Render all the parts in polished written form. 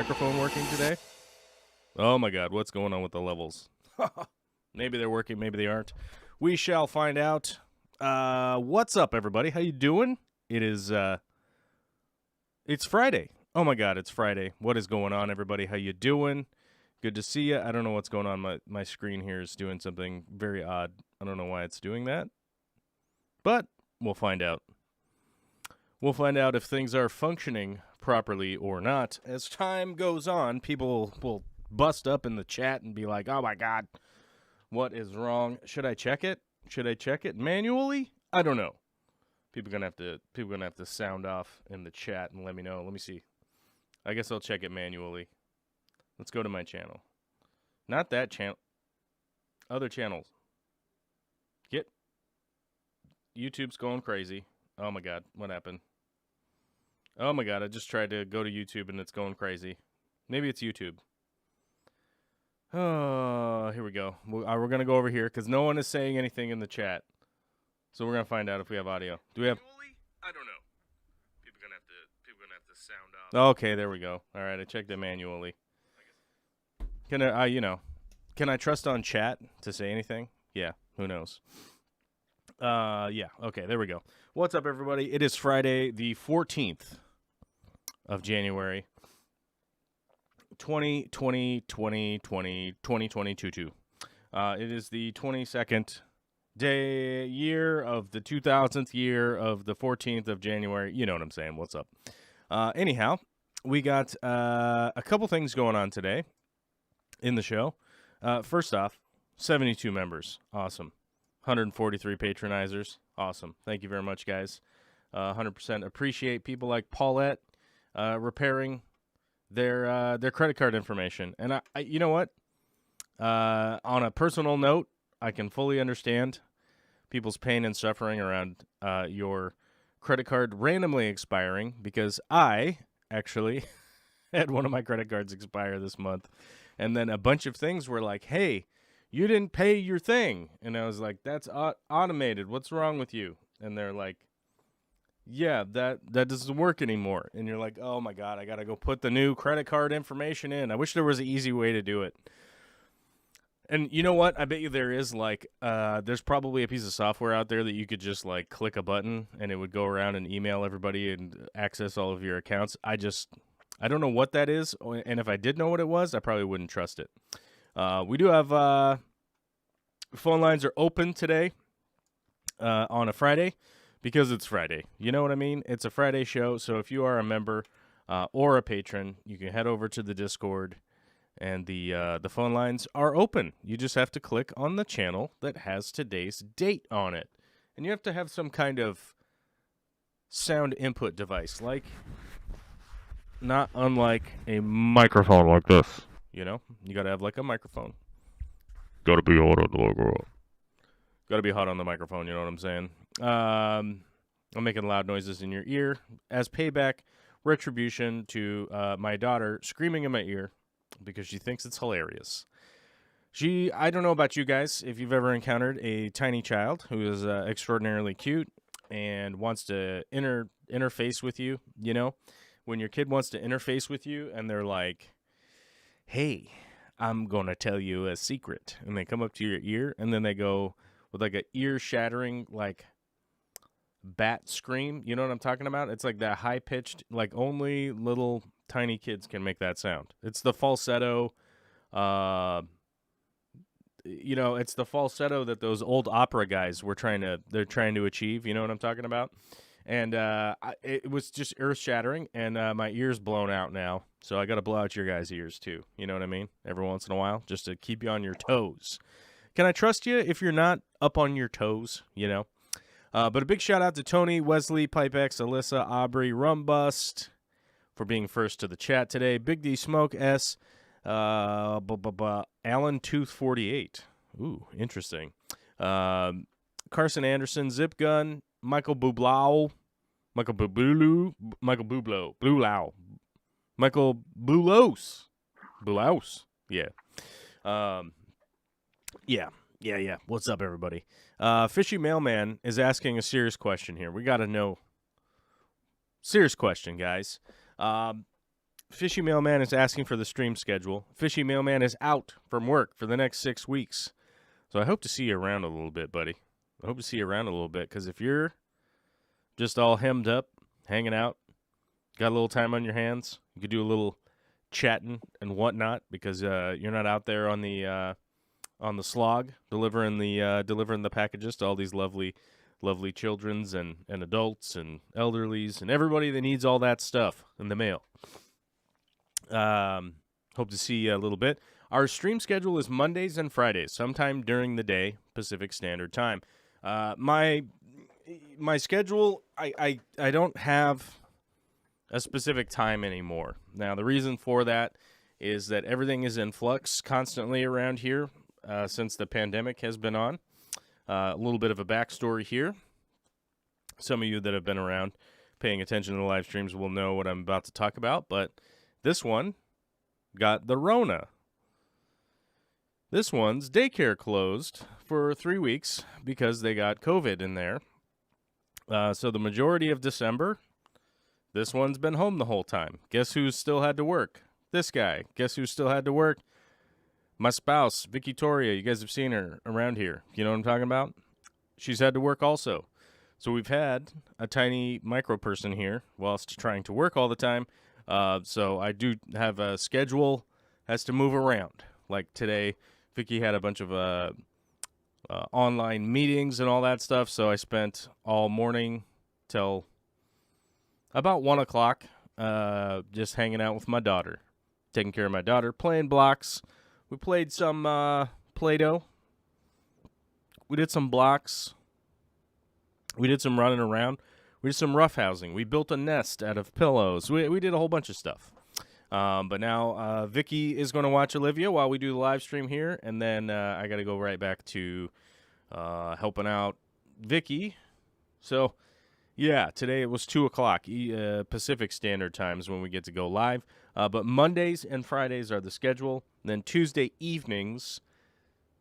microphone working today? Oh my God, what's going on with the levels? Maybe they're working, maybe they aren't. We shall find out. What's up, everybody? How you doing? It's Friday. Oh my God, it's Friday. What is going on, everybody? How you doing? Good to see you. I don't know what's going on. My screen here is doing something very odd. I don't know why it's doing that, but we'll find out. We'll find out if things are functioning properly or not. As time goes on, people will bust up in the chat and be like, oh my God, what is wrong? Should I check it? Should I check it manually? I don't know. People gonna have to sound off in the chat and let me know. Let me see. I guess I'll check it manually. Let's go to my channel. Not that channel. Other channels. YouTube's going crazy. Oh my God, what happened? Oh my God, I just tried to go to YouTube and it's going crazy. Maybe it's YouTube. Oh, here we go. We're going to go over here because no one is saying anything in the chat. So we're going to find out if we have audio. Do we have? I don't know. People gonna have to sound off. Okay, there we go. All right, I checked it manually. Can I trust on chat to say anything? Yeah, who knows? Yeah, okay, there we go. What's up, everybody? It is Friday, the 14th of January, 2022. It is the 22nd year of the 2000th year of the 14th of January. You know what I'm saying. What's up? Anyhow, we got a couple things going on today in the show. First off, 72 members. Awesome. 143 patronizers. Awesome. Thank you very much, guys. 100% appreciate people like Paulette repairing their credit card information. And I you know what? On a personal note, I can fully understand people's pain and suffering around your credit card randomly expiring, because I actually had one of my credit cards expire this month. And then a bunch of things were like, hey, you didn't pay your thing. And I was like, that's automated. What's wrong with you? And they're like, yeah, that doesn't work anymore. And you're like, oh my God, I got to go put the new credit card information in. I wish there was an easy way to do it. And you know what? I bet you there is, there's probably a piece of software out there that you could just click a button and it would go around and email everybody and access all of your accounts. I don't know what that is. And if I did know what it was, I probably wouldn't trust it. We do have phone lines are open today on a Friday because it's Friday. You know what I mean? It's a Friday show. So if you are a member or a patron, you can head over to the Discord and the phone lines are open. You just have to click on the channel that has today's date on it. And you have to have some kind of sound input device, not unlike a microphone like this. You know, you got to have a microphone. Got to be hot on the microphone. Got to be hot on the microphone, you know what I'm saying? I'm making loud noises in your ear as payback, retribution to my daughter screaming in my ear because she thinks it's hilarious. I don't know about you guys, if you've ever encountered a tiny child who is extraordinarily cute and wants to interface with you, you know? When your kid wants to interface with you and they're like, hey, I'm going to tell you a secret. And they come up to your ear, and then they go with an ear-shattering, bat scream. You know what I'm talking about? It's like that high-pitched, only little tiny kids can make that sound. It's the falsetto, it's the falsetto that those old opera guys they're trying to achieve. You know what I'm talking about? And it was just earth-shattering, and my ear's blown out now. So I got to blow out your guys' ears, too. You know what I mean? Every once in a while, just to keep you on your toes. Can I trust you if you're not up on your toes, you know? But a big shout-out to Tony, Wesley, Pipex, Alyssa, Aubrey, Rumbust for being first to the chat today. Big D Smoke S, Alan Tooth 48. Ooh, interesting. Carson Anderson, Zip Gun, Michael Bublow, Michael Bublow, Michael Boulos, yeah. Yeah. What's up, everybody? Fishy Mailman is asking a serious question here. We got to know. Serious question, guys. Fishy Mailman is asking for the stream schedule. Fishy Mailman is out from work for the next 6 weeks. So I hope to see you around a little bit, buddy. I hope to see you around a little bit, because if you're just all hemmed up, hanging out, got a little time on your hands, you could do a little chatting and whatnot, because you're not out there on the slog delivering the packages to all these lovely children's and adults and elderlies and everybody that needs all that stuff in the mail. Hope to see you a little bit. Our stream schedule is Mondays and Fridays, sometime during the day, Pacific Standard Time. My schedule, I don't have a specific time anymore. Now, the reason for that is that everything is in flux constantly around here since the pandemic has been on. A little bit of a backstory here. Some of you that have been around paying attention to the live streams will know what I'm about to talk about, but this one got the Rona. This one's daycare closed for 3 weeks because they got COVID in there. So the majority of December, this one's been home the whole time. Guess who's still had to work? This guy. Guess who still had to work? My spouse, Vicky Toria. You guys have seen her around here. You know what I'm talking about? She's had to work also. So we've had a tiny micro person here whilst trying to work all the time. So I do have a schedule, has to move around. Like today, Vicky had a bunch of online meetings and all that stuff, so I spent all morning till about 1 o'clock just hanging out with my daughter, taking care of my daughter, playing blocks. We played some Play-Doh. We did some blocks. We did some running around. We did some roughhousing. We built a nest out of pillows. We did a whole bunch of stuff. But now Vicky is going to watch Olivia while we do the live stream here, and then I got to go right back to helping out Vicky. So, yeah, today it was 2 o'clock Pacific Standard Times when we get to go live. But Mondays and Fridays are the schedule. And then Tuesday evenings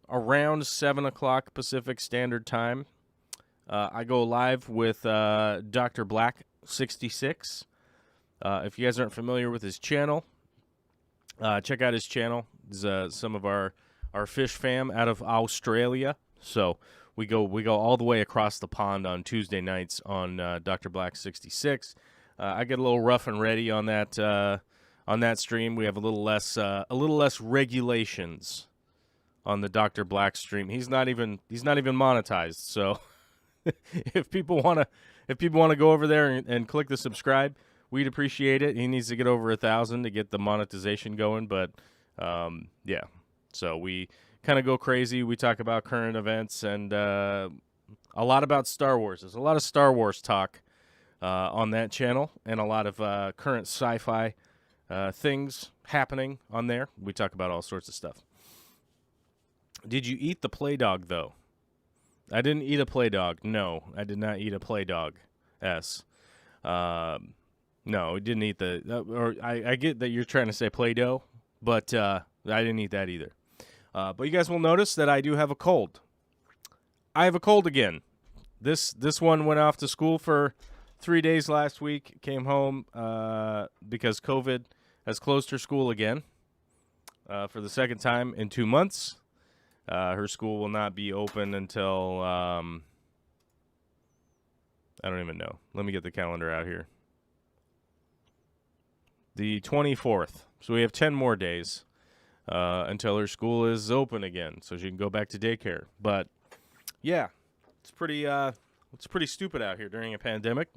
around 7 o'clock Pacific Standard Time, I go live with Dr. Black 66. If you guys aren't familiar with his channel, check out his channel. It's some of our fish fam out of Australia. So we go all the way across the pond on Tuesday nights on Dr. Black 66. I get a little rough and ready on that stream. We have a little less regulations on the Dr. Black stream. He's not even monetized. So if people want to go over there and click the subscribe, we'd appreciate it. He needs to get over 1,000 to get the monetization going, but yeah. So we kind of go crazy. We talk about current events and a lot about Star Wars. There's a lot of Star Wars talk on that channel, and a lot of current sci-fi things happening on there. We talk about all sorts of stuff. Did you eat the Play Dog, though? I didn't eat a Play Dog. No, I did not eat a Play Dog. No, we didn't eat I get that you're trying to say Play-Doh, but I didn't eat that either. But you guys will notice that I do have a cold. I have a cold again. This one went off to school for 3 days last week, came home because COVID has closed her school again for the second time in 2 months. Her school will not be open until, I don't even know. Let me get the calendar out here. The 24th. So we have 10 more days until her school is open again, so she can go back to daycare. But yeah, it's pretty stupid out here during a pandemic.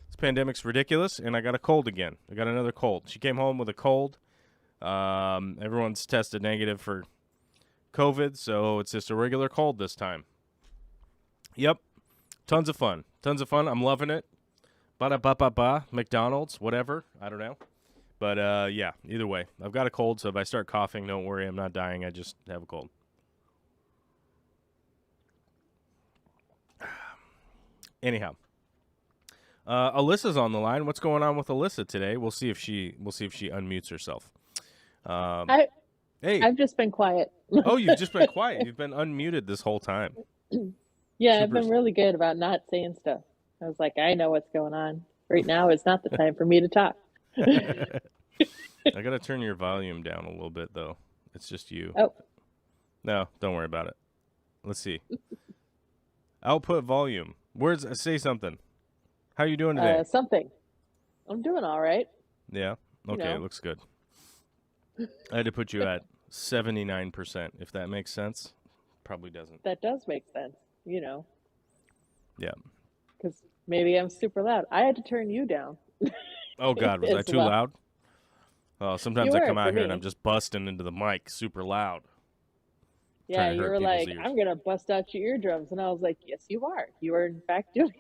This pandemic's ridiculous, and I got a cold again. I got another cold. She came home with a cold. Everyone's tested negative for COVID, so it's just a regular cold this time. Yep, tons of fun. I'm loving it. Ba-da-ba-ba-ba, McDonald's, whatever. I don't know. But, yeah, either way. I've got a cold, so if I start coughing, don't worry. I'm not dying. I just have a cold. Anyhow. Alyssa's on the line. What's going on with Alyssa today? We'll see if she unmutes herself. Hey. I've just been quiet. Oh, you've just been quiet. You've been unmuted this whole time. Yeah, I've been really good about not saying stuff. I was like, I know what's going on. Right now is not the time for me to talk. I gotta turn your volume down a little bit though. It's just you. Oh, No, don't worry about it. Let's see. Output volume. Words. Say something. How you doing today? something. I'm doing all right. Yeah. You Okay, it know, looks good. I had to put you at 79%, if that makes sense. Probably doesn't. that does make sense. You know, Yeah. because maybe I'm super loud. I had to turn you down Oh God, was I as too well. loud? Oh, You sometimes I were come for out here and I'm me. just busting into the mic super loud, Yeah, trying to you hurt were people's like, ears. I'm gonna bust out your eardrums, and I was like, yes, you are. You are in fact doing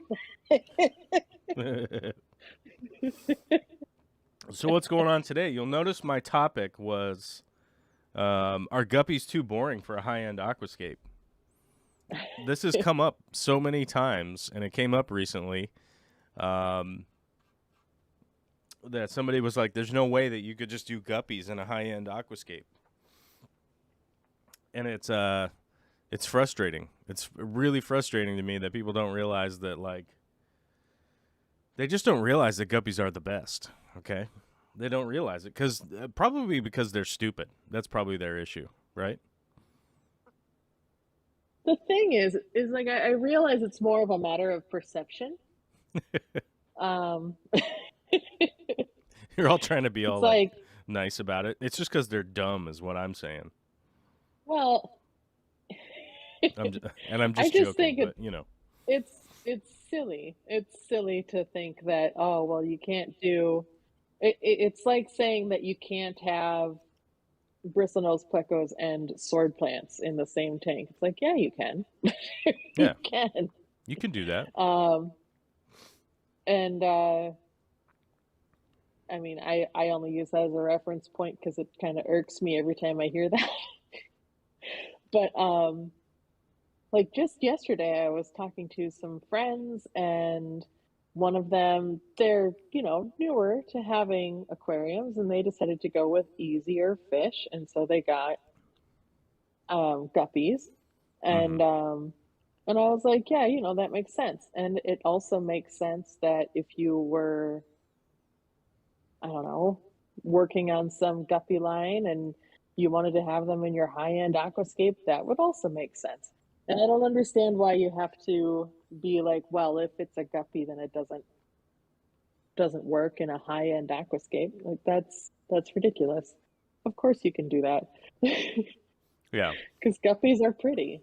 So what's going on today? You'll notice my topic was, are guppies too boring for a high-end aquascape? This has come up so many times, and it came up recently, um, that somebody was like, there's no way that you could just do guppies in a high-end aquascape. And it's frustrating. It's really frustrating to me that people don't realize that, like, they just don't realize that guppies are the best, okay? They don't realize it probably because they're stupid. That's probably their issue, right? The thing is like I realize it's more of a matter of perception. Um, You're all trying to be all it's like like, nice about it. It's just because they're dumb, is what I'm saying. well, I'm I just just joking, think but you know, it's silly. It's silly to think that, oh well, you can't do it's like saying that you can't have bristlenose plecos and sword plants in the same tank. It's like, yeah, you can. You yeah, can. you can do that. Um, and I mean, I only use that as a reference point because it kind of irks me every time I hear that. But like just yesterday, I was talking to some friends, and one of them, they're, newer to having aquariums, and they decided to go with easier fish, and so they got guppies, Mm-hmm. and I was like, yeah, that makes sense, and it also makes sense that if you were, I don't know, working on some guppy line and you wanted to have them in your high-end aquascape, that would also make sense. And I don't understand why you have to be like, well, if it's a guppy, then it doesn't work in a high-end aquascape. Like that's ridiculous. Of course you can do that. Yeah, Because guppies are pretty.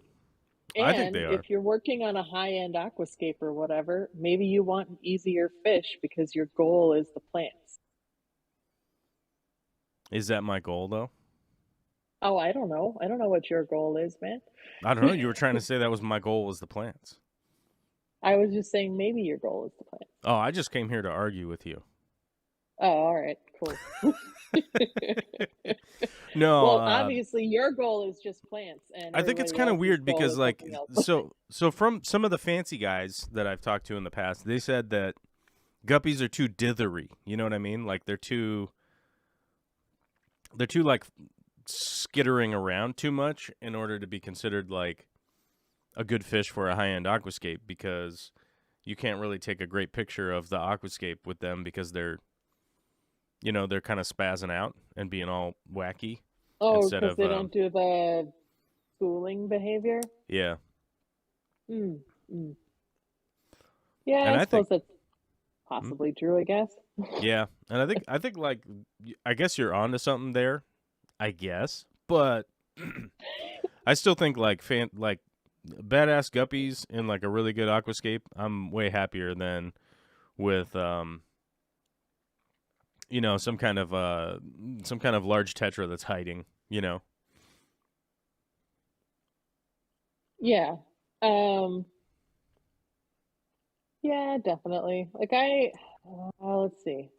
I think they And are. if you're working on a high-end aquascape or whatever, maybe you want an easier fish because your goal is the plants. Is that my goal though? Oh, I don't know. I don't know what your goal is, man. I don't know. You were trying to say that was my goal was the plants. I was just saying maybe your goal is the plants. Oh, I just came here to argue with you. Oh, all right, cool. No, Well, obviously your goal is just plants, and I think it's everybody kind of else's weird goal because, is like, something else. so from some of the fancy guys that I've talked to in the past, they said that guppies are too dithery. You know what I mean? Like they're too like skittering around too much in order to be considered like a good fish for a high-end aquascape, because you can't really take a great picture of the aquascape with them because they're kind of spazzing out and being all wacky Oh, instead because of they don't do the schooling behavior. yeah. Mm, mm. Yeah, And I I think suppose that's hmm? possibly true, I guess. Yeah, and I think like I guess you're onto something there. I guess, but I still think like badass guppies in like a really good aquascape. I'm way happier than with some kind of large tetra that's hiding. You know. Yeah. Um, yeah, definitely. Like let's see.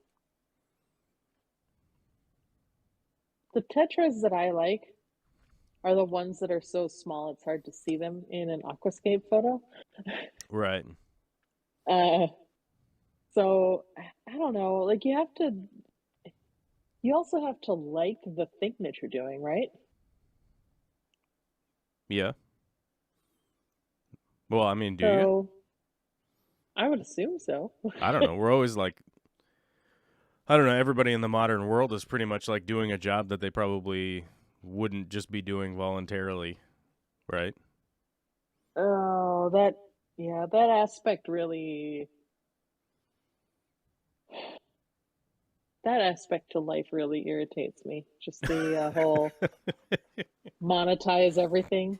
The tetras that I like are the ones that are so small it's hard to see them in an aquascape photo. Right. Uh, so I don't know. Like you also have to like the thing that you're doing, right? Yeah. Well, I mean, do you? So I would assume so. I don't know. We're always like, I don't know, everybody in the modern world is pretty much like doing a job that they probably wouldn't just be doing voluntarily, right? Oh, that aspect really, that aspect to life really irritates me. Just the whole monetize everything.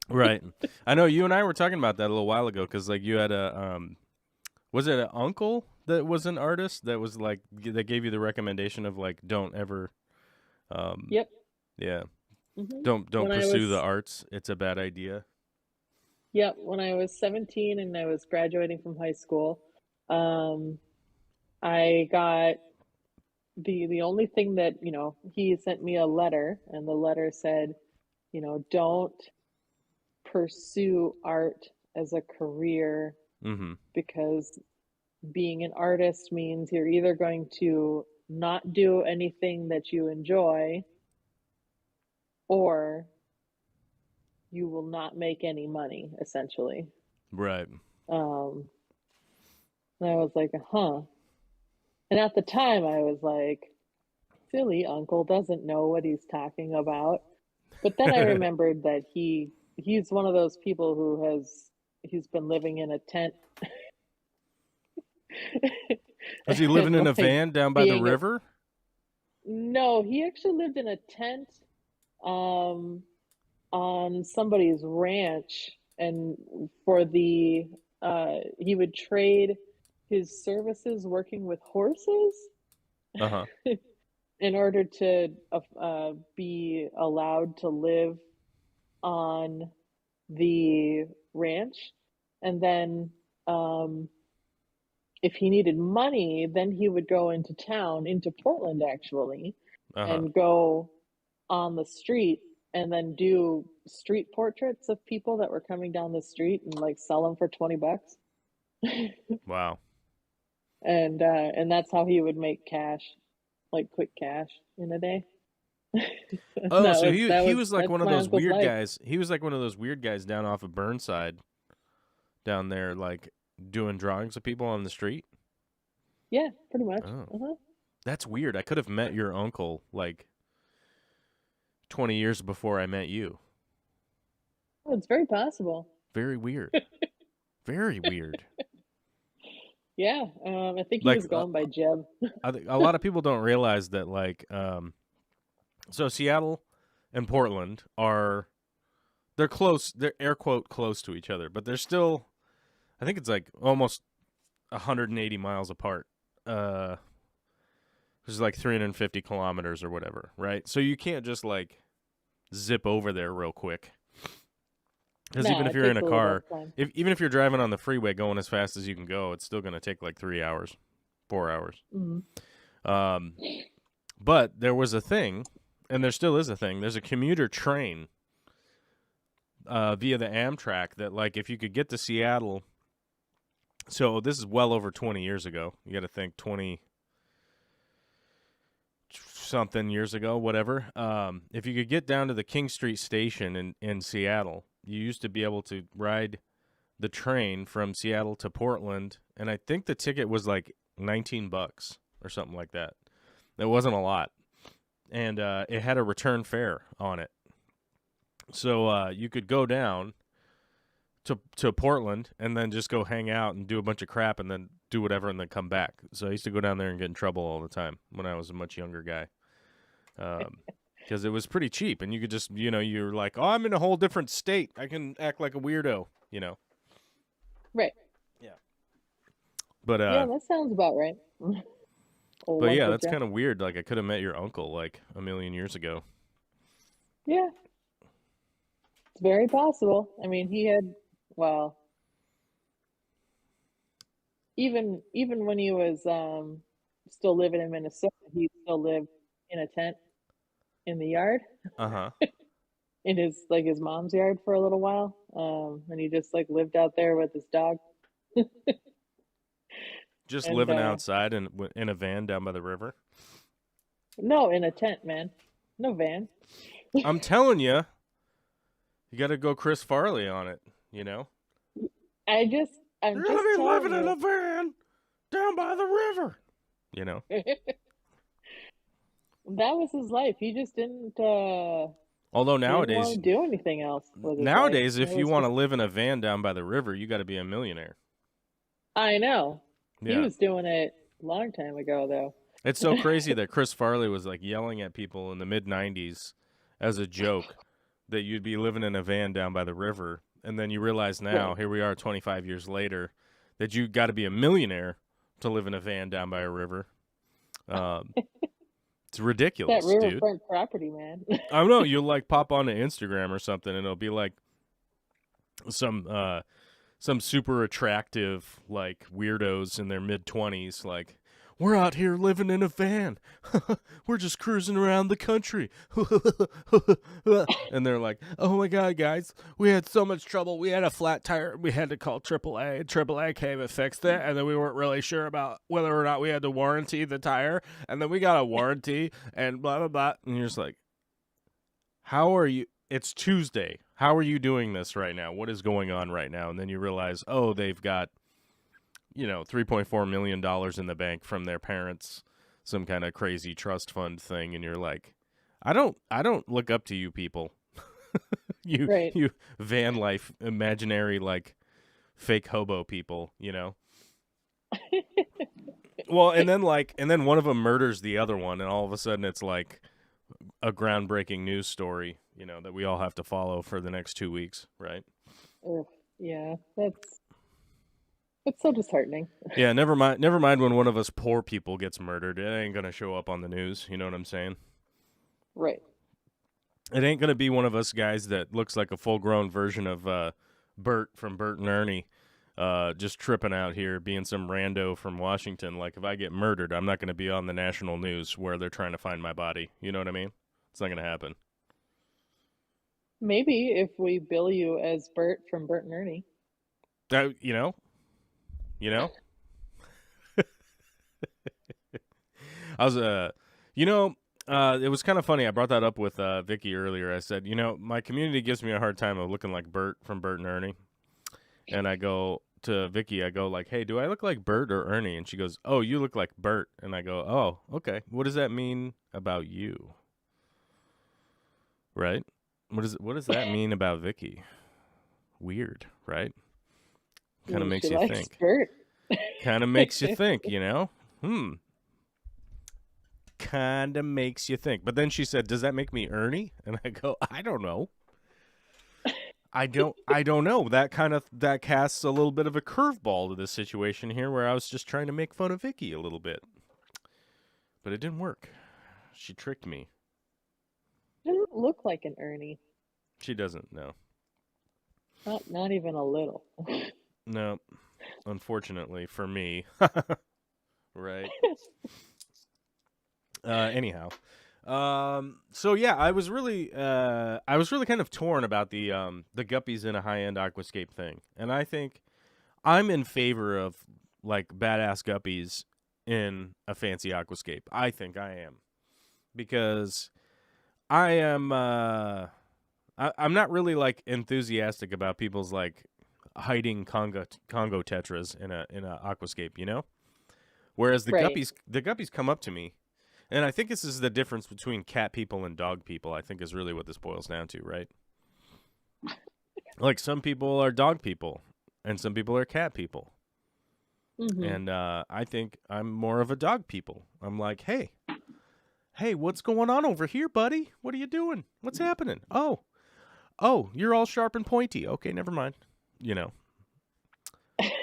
Right. I know you and I were talking about that a little while ago because like you had was it an uncle that was an artist that was like that gave you the recommendation of like don't ever, um, Yep. yeah, hmm don't When I pursue the was, arts. It's a bad idea. yep, when I was 17 and I was graduating from high school, um, I got the only thing that, he sent me a letter, and the letter said, don't pursue art as a career, Mm-hmm. because being an artist means you're either going to not do anything that you enjoy, or you will not make any money, essentially. Right. Um, and I was like, huh. And at the time, I was like, silly uncle doesn't know what he's talking about. But then I remembered that he's one of those people he's been living in a tent Was he living and in a like van down by the being a river? no, he actually lived in a tent um on somebody's ranch, and for the he would trade his services working with horses Uh huh. in order to be allowed to live on the ranch. And then um, if he needed money, then he would go into town, into Portland actually, Uh huh. and go on the street and then do street portraits of people that were coming down the street and like sell them for $20. Wow. And that's how he would make cash, like quick cash in a day. Oh, so he was like That's one of my those uncle's weird life. guys. He was like one of those weird guys down off of Burnside, down there, like doing drawings of people on the street. Yeah, pretty much. Oh, Uh-huh. that's weird. I could have met your uncle like 20 years before I met you. Oh, it's very possible. Very weird. Very weird. Yeah, I think he Like was going by Jeb. a lot of people don't realize that like so Seattle and Portland are they're close, they're air quote close to each other, but they're still I think it's like almost 180 miles apart. Which is like 350 kilometers or whatever, right? So you can't just like zip over there real quick. Because even No, if it you're in takes a a little bit car, of time. even if you're driving on the freeway going as fast as you can go, it's still going to take like 3 hours, 4 hours. Hmm. Um, but there was a thing, and there still is a thing. There's a commuter train via the Amtrak that, like, if you could get to Seattle. So this is well over 20 years ago. You got to think 20 something years ago, whatever. If you could get down to the King Street station in Seattle, you used to be able to ride the train from Seattle to Portland, and I think the ticket was like $19 or something like that. It wasn't a lot, and it had a return fare on it, so you could go down to Portland and then just go hang out and do a bunch of crap and then do whatever and then come back. So I used to go down there and get in trouble all the time when I was a much younger guy. Because it was pretty cheap, and you could just, you're like, oh, I'm in a whole different state. I can act like a weirdo, Right. Yeah. But Yeah, that sounds about right. Old but yeah, Uncle that's Jeff. kind of weird. Like I could have met your uncle like a million years ago. Yeah, it's very possible. I mean, well, even when he was still living in Minnesota, he still lived in a tent in the yard, Uh huh. in his mom's yard for a little while. And he just like lived out there with his dog. Just And living outside in a van down by the river. no, in a tent, man. No van. I'm telling you, you got to go Chris Farley on it. I'm You're just gonna be telling living in you. a van down by the river. That was his life. He just Although didn't want to nowadays, do anything else with his life. nowadays, That if you was want to just, live in a van down by the river, you got to be a millionaire. I know. He Yeah. was doing it a long time ago, It's though. so crazy that Chris Farley was like yelling at people in the mid 90s as a joke that you'd be living in a van down by the river. And then you realize now, Right. here we are 25 years later, that you got to be a millionaire to live in a van down by a river. Um, it's That ridiculous, dude. riverfront property, man. I don't know. You'll like pop onto Instagram or something, and it'll be like some super attractive like weirdos in their mid 20s, like we're out here living in a van. We're just cruising around the country. And they're like, oh my God, guys, we had so much trouble. We had a flat tire. We had to call AAA. AAA came and fixed it. And then we weren't really sure about whether or not we had to warranty the tire. And then we got a warranty and blah, blah, blah. And you're just like, how are you? It's Tuesday. How are you doing this right now? What is going on right now? And then you realize, oh, they've got, $3.4 million in the bank from their parents, some kind of crazy trust fund thing. And you're like, I don't look up to you people. you, Right. you van life, imaginary, like fake hobo people, Well, and then one of them murders the other one. And all of a sudden it's like a groundbreaking news story, that we all have to follow for the next 2 weeks, right? Ugh, yeah, it's so disheartening. Yeah, never mind when one of us poor people gets murdered. It ain't gonna show up on the news, you know what I'm saying? Right. It ain't gonna be one of us guys that looks like a full-grown version of Bert from Bert and Ernie, just tripping out here, being some rando from Washington. Like, if I get murdered, I'm not gonna be on the national news where they're trying to find my body. You know what I mean? It's not gonna happen. Maybe if we bill you as Bert from Bert and Ernie. That, you know. I was it was kind of funny. I brought that up with Vicky earlier. I said, my community gives me a hard time of looking like Bert from Bert and Ernie. And I go to Vicky, I go like, hey, do I look like Bert or Ernie? And she goes, oh, you look like Bert. And I go, oh, okay. What does that mean about you? Right? What does that mean about Vicky? Weird, right? Kind of makes She you likes think. Bert. Kind of makes you think, Kind of makes you think. But then she said, does that make me Ernie? And I go, I don't know. I don't know. That casts a little bit of a curveball to this situation here, where I was just trying to make fun of Vicky a little bit. But it didn't work. She tricked me. Doesn't look like an Ernie. She doesn't, no. Not even a little. No. Unfortunately for me. Right. Anyhow. So yeah, I was really kind of torn about the Guppies in a high-end aquascape thing. And I think I'm in favor of like badass Guppies in a fancy aquascape. I think I am. Because I am I'm not really like enthusiastic about people's like hiding Congo tetras in a aquascape, Whereas the Right. Guppies come up to me. And I think this is the difference between cat people and dog people, I think is really what this boils down to, right? Like, some people are dog people, and some people are cat people. Mm-hmm. And I think I'm more of a dog people. I'm like, hey, what's going on over here, buddy? What are you doing? What's happening? Oh, you're all sharp and pointy. Okay, never mind.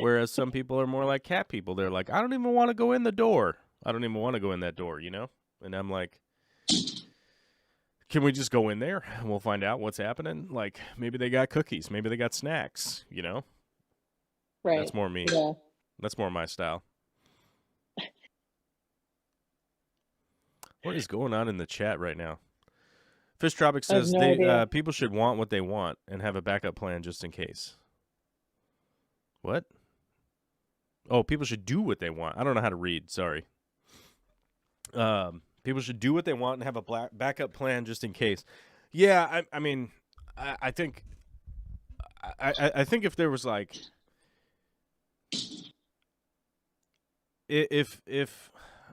Whereas some people are more like cat people. They're like, I don't even want to go in the door. I don't even want to go in that door, And I'm like, can we just go in there and we'll find out what's happening? Like, maybe they got cookies. Maybe they got snacks, Right. That's more me. Yeah. That's more my style. What is going on in the chat right now? Fish Tropic says no idea. people should want what they want and have a backup plan just in case. What? Oh, people should do what they want. I don't know how to read. Sorry. People should do what they want and have a backup plan just in case. Yeah, I mean, I think, I think if there was like, if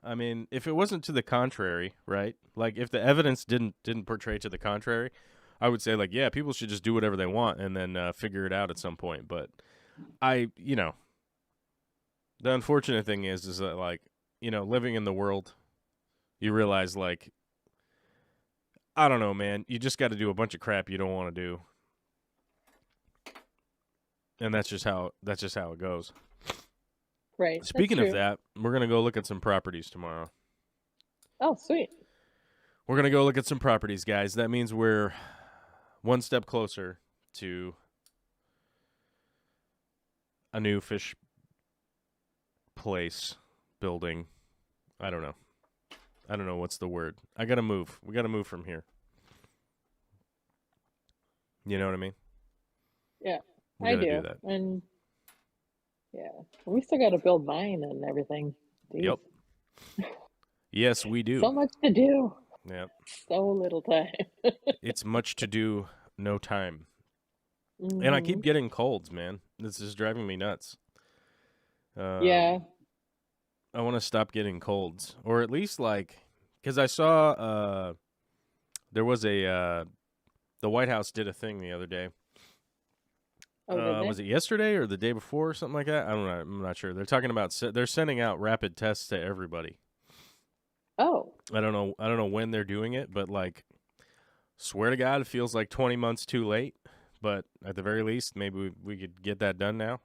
I mean, if it wasn't to the contrary, right? Like if the evidence didn't portray to the contrary, I would say like, yeah, people should just do whatever they want and then figure it out at some point. But the unfortunate thing is that like, living in the world, you realize like, I don't know, man, you just got to do a bunch of crap you don't want to do. And that's just how it goes. Right. Speaking of that, we're going to go look at some properties tomorrow. Oh, sweet. We're going to go look at some properties, guys. That means we're one step closer to a new fish place building. I don't know what's the word. I got to move. We got to move from here. You know what I mean? Yeah, We I got to do do. that. And yeah, we still got to build mine and everything. Jeez. Yep. Yes, we do. So much to do. Yep. So little time. It's much to do, no time. Mm-hmm. And I keep getting colds, man. This is driving me nuts. Yeah. I want to stop getting colds, or at least like, because I saw there was the White House did a thing the other day. Oh, was it yesterday or the day before or something like that? I don't know. I'm not sure. They're talking about they're sending out rapid tests to everybody. Oh. I don't know when they're doing it, but like, swear to God, it feels like 20 months too late. But at the very least, maybe we could get that done now.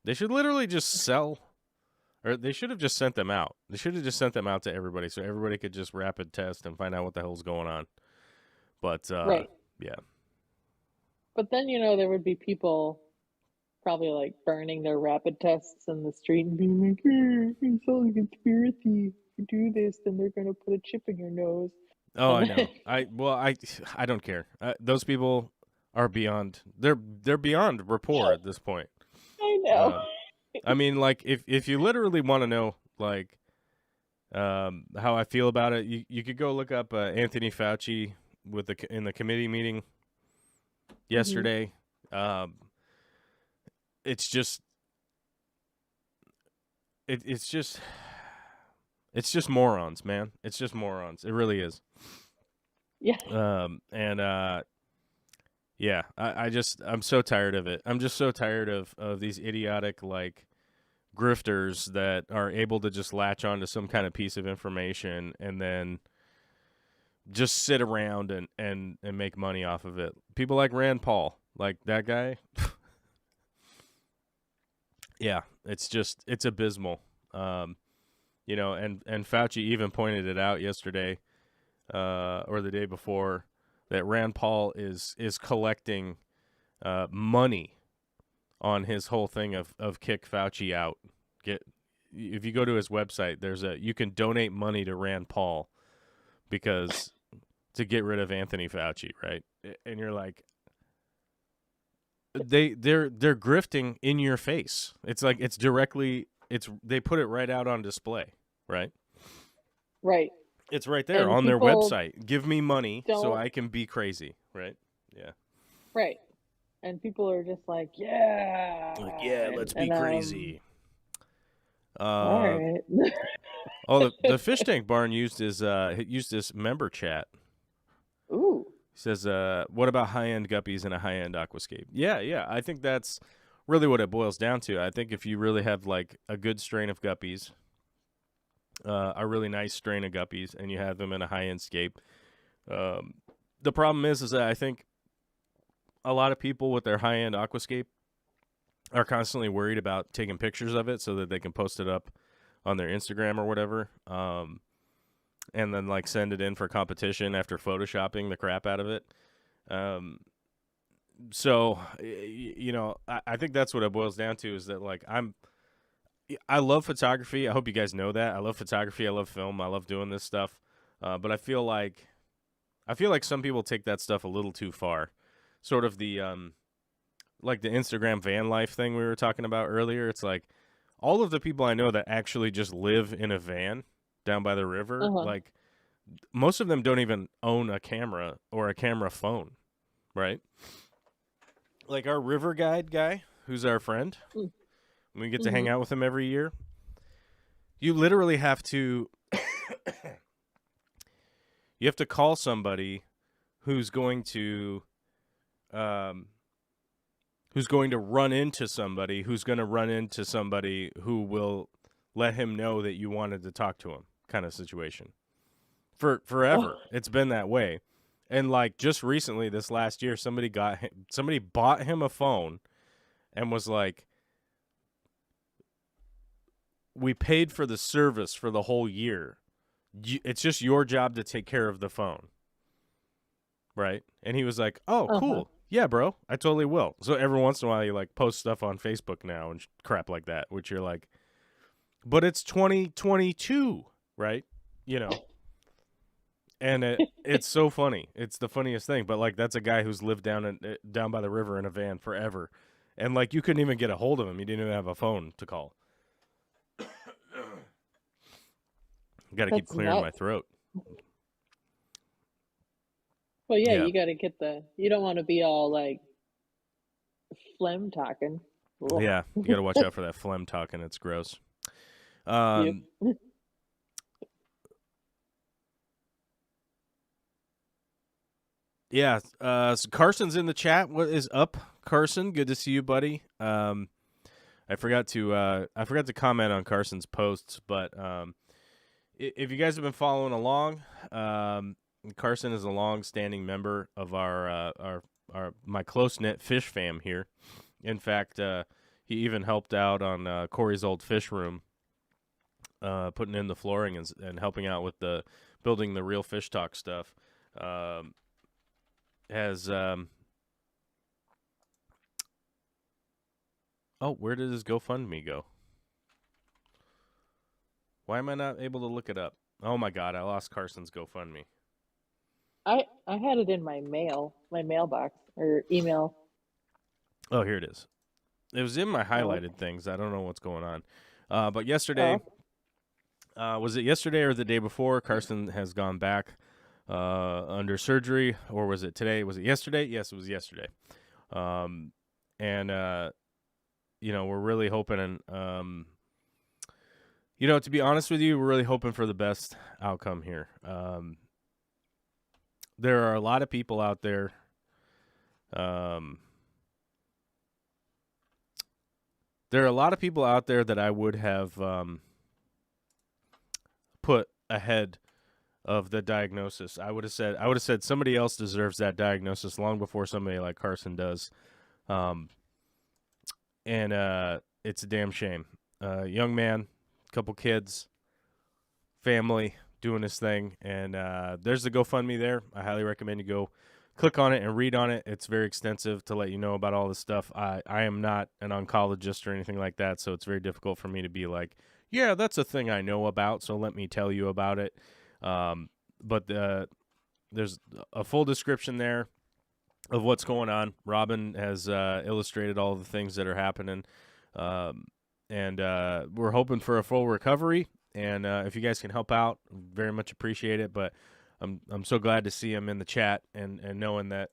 They should literally just sell, or they should have just sent them out. They should have just sent them out to everybody so everybody could just rapid test and find out what the hell's going on. But, right. Yeah. But then, there would be people probably like burning their rapid tests in the street and being like, it's all a conspiracy. If you do this, then they're going to put a chip in your nose. Oh, I know. I don't care. Those people are beyond. They're beyond rapport at this point. I know. I mean, like if you literally want to know, like, how I feel about it, you could go look up Anthony Fauci in the committee meeting yesterday. Mm-hmm. It's just morons, man. It's just morons. It really is. Yeah. Yeah, I'm so tired of it. I'm just so tired of these idiotic, like, grifters that are able to just latch onto some kind of piece of information and then just sit around and make money off of it. People like Rand Paul, like that guy. Yeah, it's abysmal. And Fauci even pointed it out yesterday, or the day before, that Rand Paul is collecting money on his whole thing of kick Fauci out. If you go to his website, you can donate money to Rand Paul to get rid of Anthony Fauci, right? And you're like, they're grifting in your face. It's like they put it right out on display, right? Right. It's right there and on their website. Give me money so I can be crazy, right? Yeah. Right. And people are just like, yeah. Let's be crazy. All right. The fish tank barn used this member chat. Ooh. He says, what about high-end guppies and a high-end aquascape? Yeah. I think that's really what it boils down to. I think if you really have like a good strain of guppies, a really nice strain of guppies, and you have them in a high-end scape. The problem is that I think a lot of people with their high-end aquascape are constantly worried about taking pictures of it so that they can post it up on their Instagram or whatever, and then like send it in for competition after photoshopping the crap out of it. So, I think that's what it boils down to, is that like I love photography. I hope you guys know that. I love photography. I love film. I love doing this stuff. But I feel like some people take that stuff a little too far. Sort of the like the Instagram van life thing we were talking about earlier. It's like all of the people I know that actually just live in a van down by the river, like most of them don't even own a camera or a camera phone, right? Like our river guide guy, who's our friend. We get to hang out with him every year. You literally have to you have to call somebody who's going to run into somebody who's going to run into somebody who will let him know that you wanted to talk to him, kind of situation. For forever, it's been that way. And like just recently, this last year, somebody bought him a phone and was like, "We paid for the service for the whole year. It's just your job to take care of the phone." Right? And he was like, "Oh, cool. Yeah, bro. I totally will." So every once in a while you like post stuff on Facebook now and crap like that, which you're like, "But it's 2022, right?" You know. And it's so funny. It's the funniest thing, but like that's a guy who's lived down by the river in a van forever. And like you couldn't even get a hold of him. You didn't even have a phone to call. Got to keep clearing my throat. Well, yeah, you got to get you don't want to be all like phlegm talking. Ugh. Yeah, you got to watch out for that phlegm talking. It's gross. Yep. Yeah, so Carson's in the chat. What is up, Carson? Good to see you, buddy. I forgot to comment on Carson's posts, but if you guys have been following along, Carson is a long-standing member of my close-knit fish fam here. In fact, he even helped out on Corey's old fish room, putting in the flooring and helping out with building the Real Fish Talk stuff. Where did his GoFundMe go? Why am I not able to look it up? Oh my God, I lost Carson's GoFundMe. I had it in my mailbox or email. Oh, here it is. It was in my highlighted things. I don't know what's going on. But yesterday, was it yesterday or the day before? Carson has gone back under surgery, or was it today? Was it yesterday? Yes, it was yesterday. We're really hoping, to be honest with you, we're really hoping for the best outcome here. There are a lot of people out there. There are a lot of people out there that I would have put ahead of the diagnosis. I would have said somebody else deserves that diagnosis long before somebody like Carson does. And it's a damn shame. Young man, couple kids, family, doing his thing, and there's the GoFundMe there. I highly recommend you go click on it and read on it. It's very extensive to let you know about all this stuff. I am not an oncologist or anything like that, so it's very difficult for me to be like, yeah, that's a thing I know about, so let me tell you about it. But there's a full description there of what's going on. Robin has illustrated all the things that are happening, and we're hoping for a full recovery. And if you guys can help out, very much appreciate it. But I'm so glad to see him in the chat and knowing that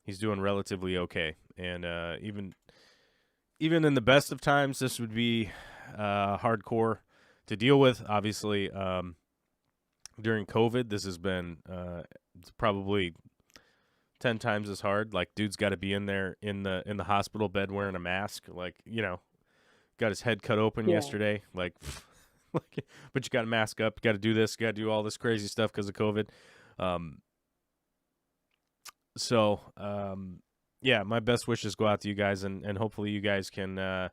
he's doing relatively okay. And even in the best of times, this would be hardcore to deal with. Obviously, during COVID, this has been probably 10 times as hard. Like, dude's got to be in there in the hospital bed wearing a mask. Like, got his head cut open yesterday. Like, but you got to mask up. You got to do this. You got to do all this crazy stuff because of COVID. Yeah, my best wishes go out to you guys, and hopefully you guys can, I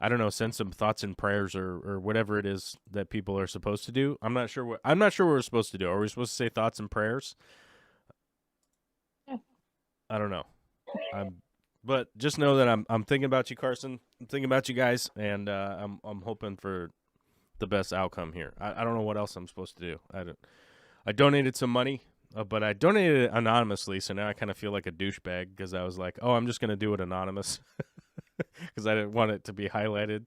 don't know, send some thoughts and prayers or whatever it is that people are supposed to do. I'm not sure what we're supposed to do. Are we supposed to say thoughts and prayers? I don't know. But just know that I'm thinking about you, Carson. I'm thinking about you guys, and I'm hoping for the best outcome here. I don't know what else I'm supposed to do. I donated some money, but I donated it anonymously, so now I kind of feel like a douchebag because I was like, oh, I'm just going to do it anonymous because I didn't want it to be highlighted.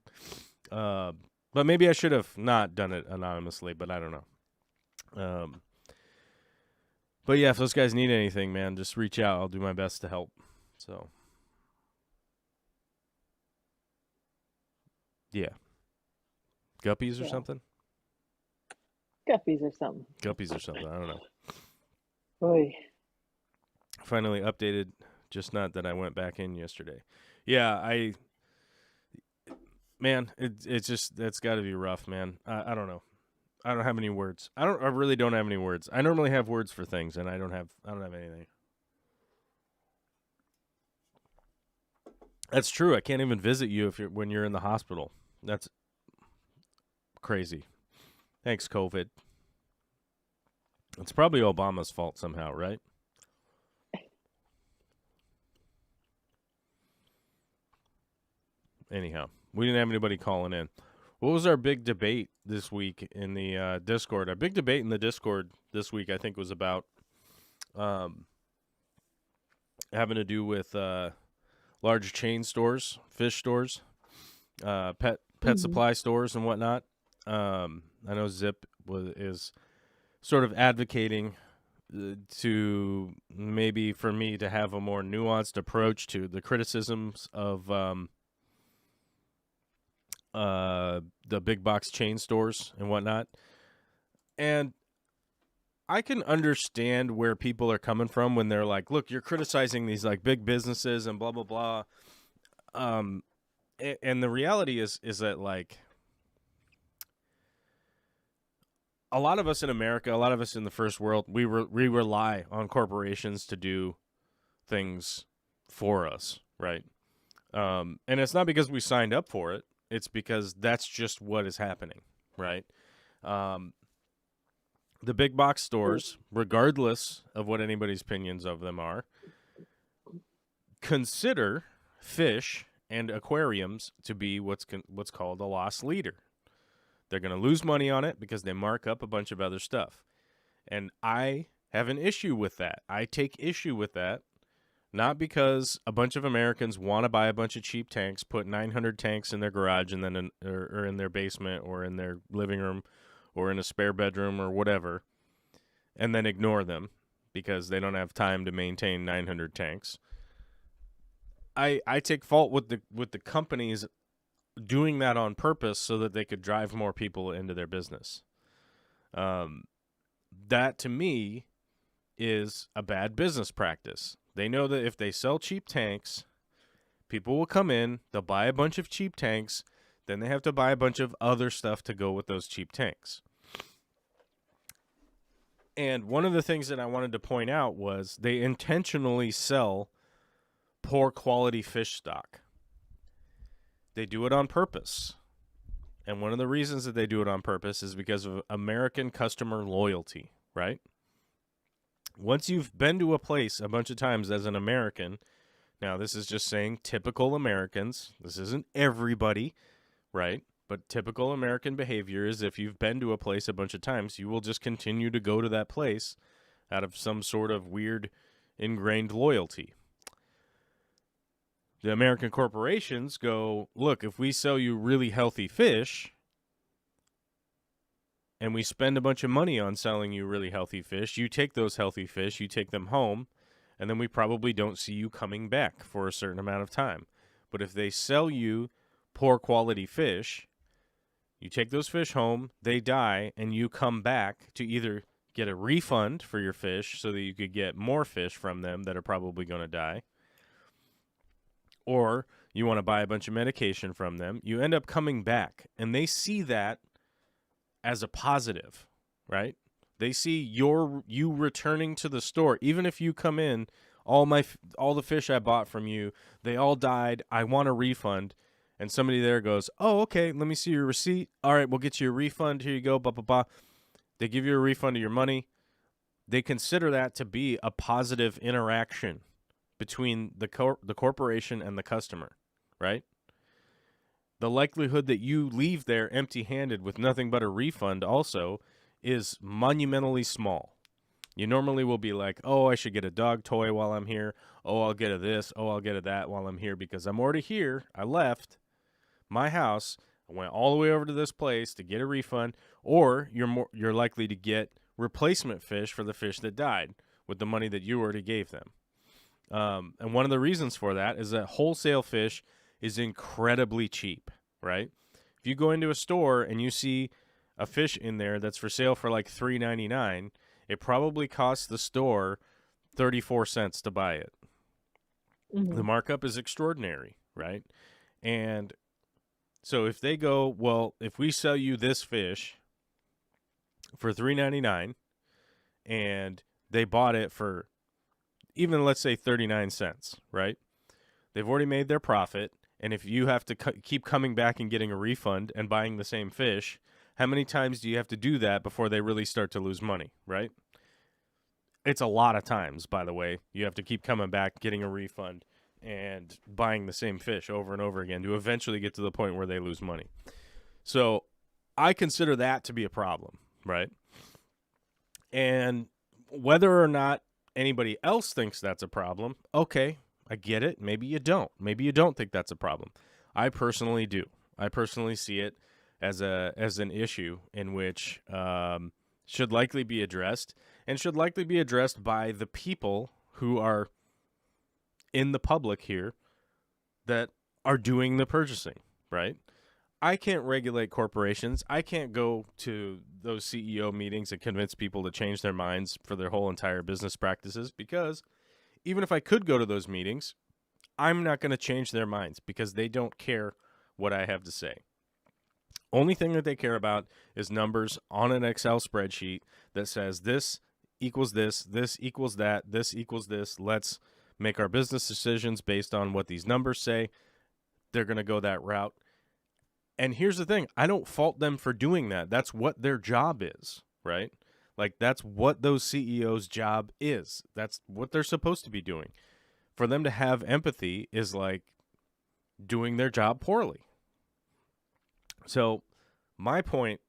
But maybe I should have not done it anonymously, but I don't know. But yeah, if those guys need anything, man, just reach out. I'll do my best to help. So, yeah. Guppies or Yeah, something? Guppies or something. Guppies or something. I don't know. Oy. Finally updated, just not that I went back in yesterday. Yeah, man, it's just, that's got to be rough, man. I don't know. I don't have any words. I really don't have any words. I normally have words for things, and I don't have anything. That's true. I can't even visit you when you're in the hospital. That's crazy. Thanks, COVID. It's probably Obama's fault somehow, right? Anyhow, we didn't have anybody calling in. What was our big debate this week in the Discord? Our big debate in the Discord this week, I think, was about having to do with large chain stores, fish stores, pet supply stores, and whatnot. I know Zip is sort of advocating to maybe for me to have a more nuanced approach to the criticisms of the big box chain stores and whatnot. And I can understand where people are coming from when they're like, look, you're criticizing these like big businesses and blah, blah, blah. And the reality is that like a lot of us in America, a lot of us in the first world, we rely on corporations to do things for us, right? And it's not because we signed up for it. It's because that's just what is happening, right? The big box stores, regardless of what anybody's opinions of them are, consider fish and aquariums to be what's called a loss leader. They're going to lose money on it because they mark up a bunch of other stuff. And I have an issue with that. I take issue with that, not because a bunch of Americans want to buy a bunch of cheap tanks, put 900 tanks in their garage and then or in their basement or in their living room or in a spare bedroom or whatever, and then ignore them because they don't have time to maintain 900 tanks. I take fault with the companies doing that on purpose so that they could drive more people into their business. That to me is a bad business practice. They know that if they sell cheap tanks, people will come in, they'll buy a bunch of cheap tanks, then they have to buy a bunch of other stuff to go with those cheap tanks. And one of the things that I wanted to point out was they intentionally sell poor quality fish stock. They do it on purpose. And one of the reasons that they do it on purpose is because of American customer loyalty, right? Once you've been to a place a bunch of times as an American, now this is just saying typical Americans, this isn't everybody, right? But typical American behavior is if you've been to a place a bunch of times, you will just continue to go to that place out of some sort of weird ingrained loyalty. The American corporations go, look, if we sell you really healthy fish and we spend a bunch of money on selling you really healthy fish, you take those healthy fish, you take them home, and then we probably don't see you coming back for a certain amount of time. But if they sell you poor quality fish, you take those fish home, they die, and you come back to either get a refund for your fish so that you could get more fish from them that are probably going to die, or you want to buy a bunch of medication from them, you end up coming back, and they see that as a positive, right? They see you returning to the store, even if you come in, all the fish I bought from you, they all died. I want a refund, and somebody there goes, "Oh, okay, let me see your receipt. All right, we'll get you a refund. Here you go." Blah blah blah. They give you a refund of your money. They consider that to be a positive interaction between the corporation and the customer, right? The likelihood that you leave there empty-handed with nothing but a refund also is monumentally small. You normally will be like, oh, I should get a dog toy while I'm here. Oh, I'll get a this. Oh, I'll get a that while I'm here because I'm already here. I left my house. I went all the way over to this place to get a refund. Or you're likely to get replacement fish for the fish that died with the money that you already gave them. And one of the reasons for that is that wholesale fish is incredibly cheap, right? If you go into a store and you see a fish in there that's for sale for like $3.99, it probably costs the store 34 cents to buy it. Mm-hmm. The markup is extraordinary, right? And so if they go, well, if we sell you this fish for $3.99 and they bought it for even, let's say, 39 cents, right? They've already made their profit. And if you have to keep coming back and getting a refund and buying the same fish, how many times do you have to do that before they really start to lose money, right? It's a lot of times, by the way. You have to keep coming back, getting a refund, and buying the same fish over and over again to eventually get to the point where they lose money. So I consider that to be a problem, right? And whether or not anybody else thinks that's a problem, okay, I get it. Maybe you don't. Maybe you don't think that's a problem. I personally do. I personally see it as an issue in which should likely be addressed, and should likely be addressed by the people who are in the public here that are doing the purchasing, right? I can't regulate corporations. I can't go to those CEO meetings and convince people to change their minds for their whole entire business practices, because even if I could go to those meetings, I'm not going to change their minds because they don't care what I have to say. Only thing that they care about is numbers on an Excel spreadsheet that says this equals this equals that, this equals this. Let's make our business decisions based on what these numbers say. They're going to go that route. And here's the thing. I don't fault them for doing that. That's what their job is, right? Like, that's what those CEOs' job is. That's what they're supposed to be doing. For them to have empathy is like doing their job poorly. So my point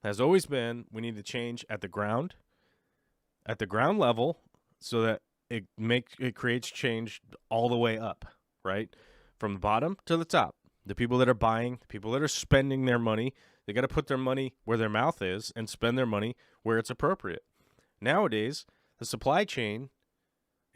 has always been we need to change at the ground level, so that it creates change all the way up, right? From the bottom to the top. The people that are buying, the people that are spending their money, they got to put their money where their mouth is and spend their money where it's appropriate. Nowadays, the supply chain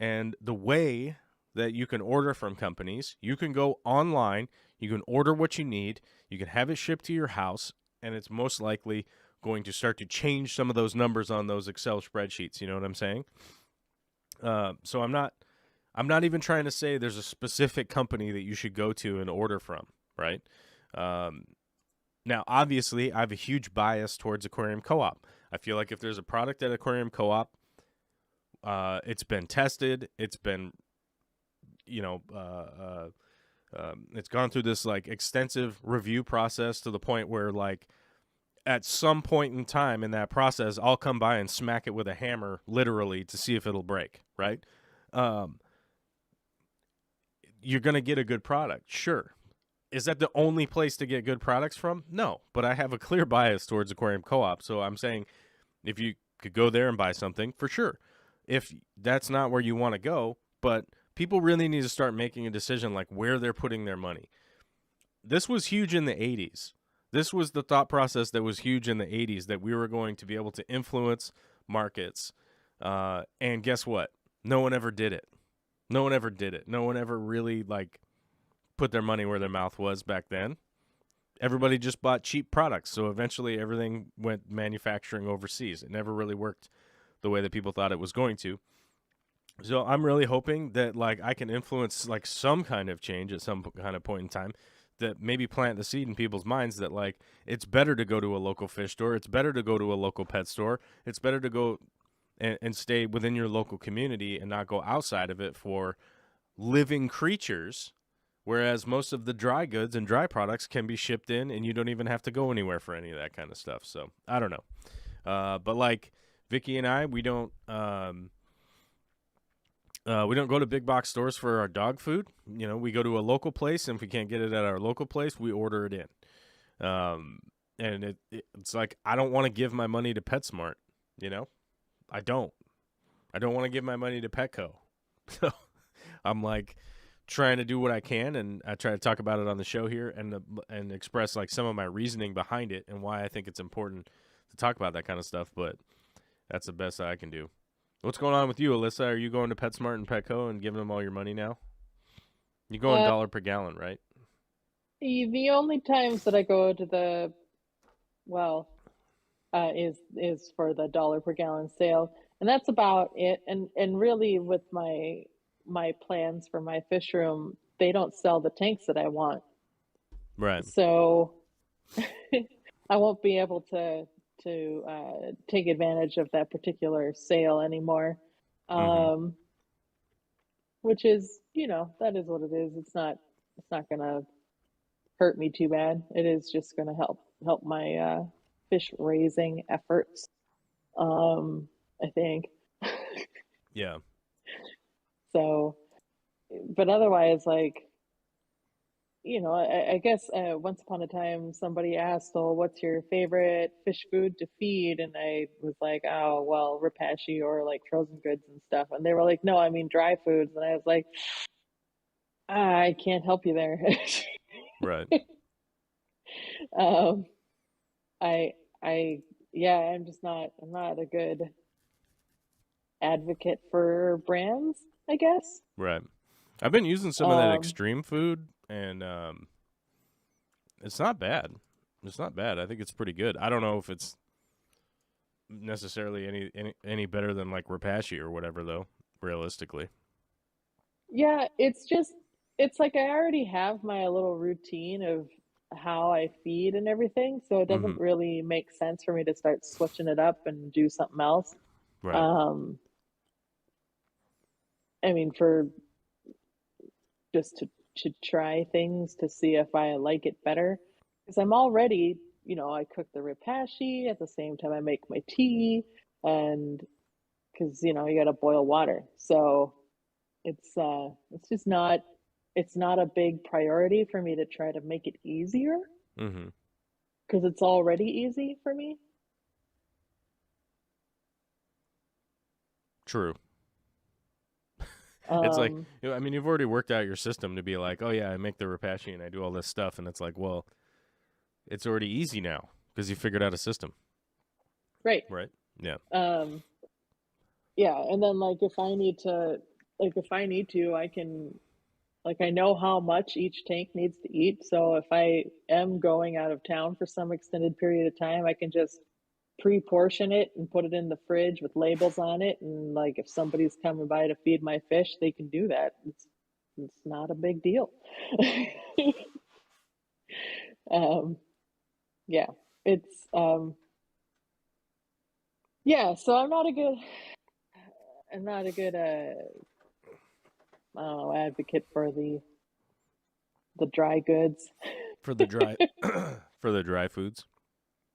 and the way that you can order from companies, you can go online, you can order what you need, you can have it shipped to your house, and it's most likely going to start to change some of those numbers on those Excel spreadsheets. You know what I'm saying? So I'm not even trying to say there's a specific company that you should go to and order from, right? Now, obviously, I have a huge bias towards Aquarium Co-op. I feel like if there's a product at Aquarium Co-op, it's been tested, it's been, it's gone through this like extensive review process to the point where, like, at some point in time in that process, I'll come by and smack it with a hammer, literally, to see if it'll break, right? You're going to get a good product, sure. Is that the only place to get good products from? No, but I have a clear bias towards Aquarium Co-op, so I'm saying if you could go there and buy something, for sure. If that's not where you want to go, but people really need to start making a decision like where they're putting their money. This was huge in the 80s. This was the thought process that was huge in the 80s, that we were going to be able to influence markets. And guess what? No one ever did it. No one ever did it. No one ever really like put their money where their mouth was back then. Everybody just bought cheap products. So eventually everything went manufacturing overseas. It never really worked the way that people thought it was going to. So I'm really hoping that like I can influence like some kind of change at some kind of point in time, that maybe plant the seed in people's minds that like it's better to go to a local fish store. It's better to go to a local pet store. It's better to go and stay within your local community and not go outside of it for living creatures. Whereas most of the dry goods and dry products can be shipped in and you don't even have to go anywhere for any of that kind of stuff. So I don't know. But like Vicky and I, we don't go to big box stores for our dog food. You know, we go to a local place, and if we can't get it at our local place, we order it in. And it's like, I don't want to give my money to PetSmart, you know? I don't want to give my money to Petco. So I'm like trying to do what I can, and I try to talk about it on the show here and express like some of my reasoning behind it and why I think it's important to talk about that kind of stuff, but that's the best I can do. What's going on with you, Alyssa? Are you going to PetSmart and Petco and giving them all your money now? You're going dollar per gallon, right? The only times that I go to the well is for the dollar per gallon sale, and that's about it. And really, with my plans for my fish room, they don't sell the tanks that I want, Right. so I won't be able to take advantage of that particular sale anymore. Mm-hmm. Um, which is, that is what it is. It's not gonna hurt me too bad. It is just gonna help my fish raising efforts. I think. Yeah. So, but otherwise, like, I guess once upon a time somebody asked, "Oh, what's your favorite fish food to feed?" And I was like, "Oh, well, Repashy or like frozen goods and stuff." And they were like, "No, I mean dry foods." And I was like, I can't help you there. Right. um, I, yeah, I'm not a good advocate for brands, I guess. Right. I've been using some of that Um, extreme food, and it's not bad. It's not bad. I think it's pretty good. I don't know if it's necessarily any better than like Rapashi or whatever, though. Realistically. yeah, it's like I already have my little routine of how I feed and everything, so it Mm-hmm. doesn't really make sense for me to start switching it up and do something else. Right. Um, I mean, for just to try things to see if I like it better. Because I'm already, I cook the ripashi at the same time I make my tea, and because you got to boil water, so it's just not a big priority for me to try to make it easier Mm-hmm. because it's already easy for me. True. It's like, Um, I mean, you've already worked out your system to be like, oh yeah, I make the Rapashi and I do all this stuff, and it's like, well, it's already easy now because you figured out a system, right. right? Yeah. Um, yeah, and then if I need to, I can. Like, I know how much each tank needs to eat, so if I am going out of town for some extended period of time, I can just pre-portion it and put it in the fridge with labels on it, and like if somebody's coming by to feed my fish, they can do that. It's not a big deal. um, yeah, it's yeah. So I'm not a good I don't know, advocate for the dry goods. For the dry, for the dry foods.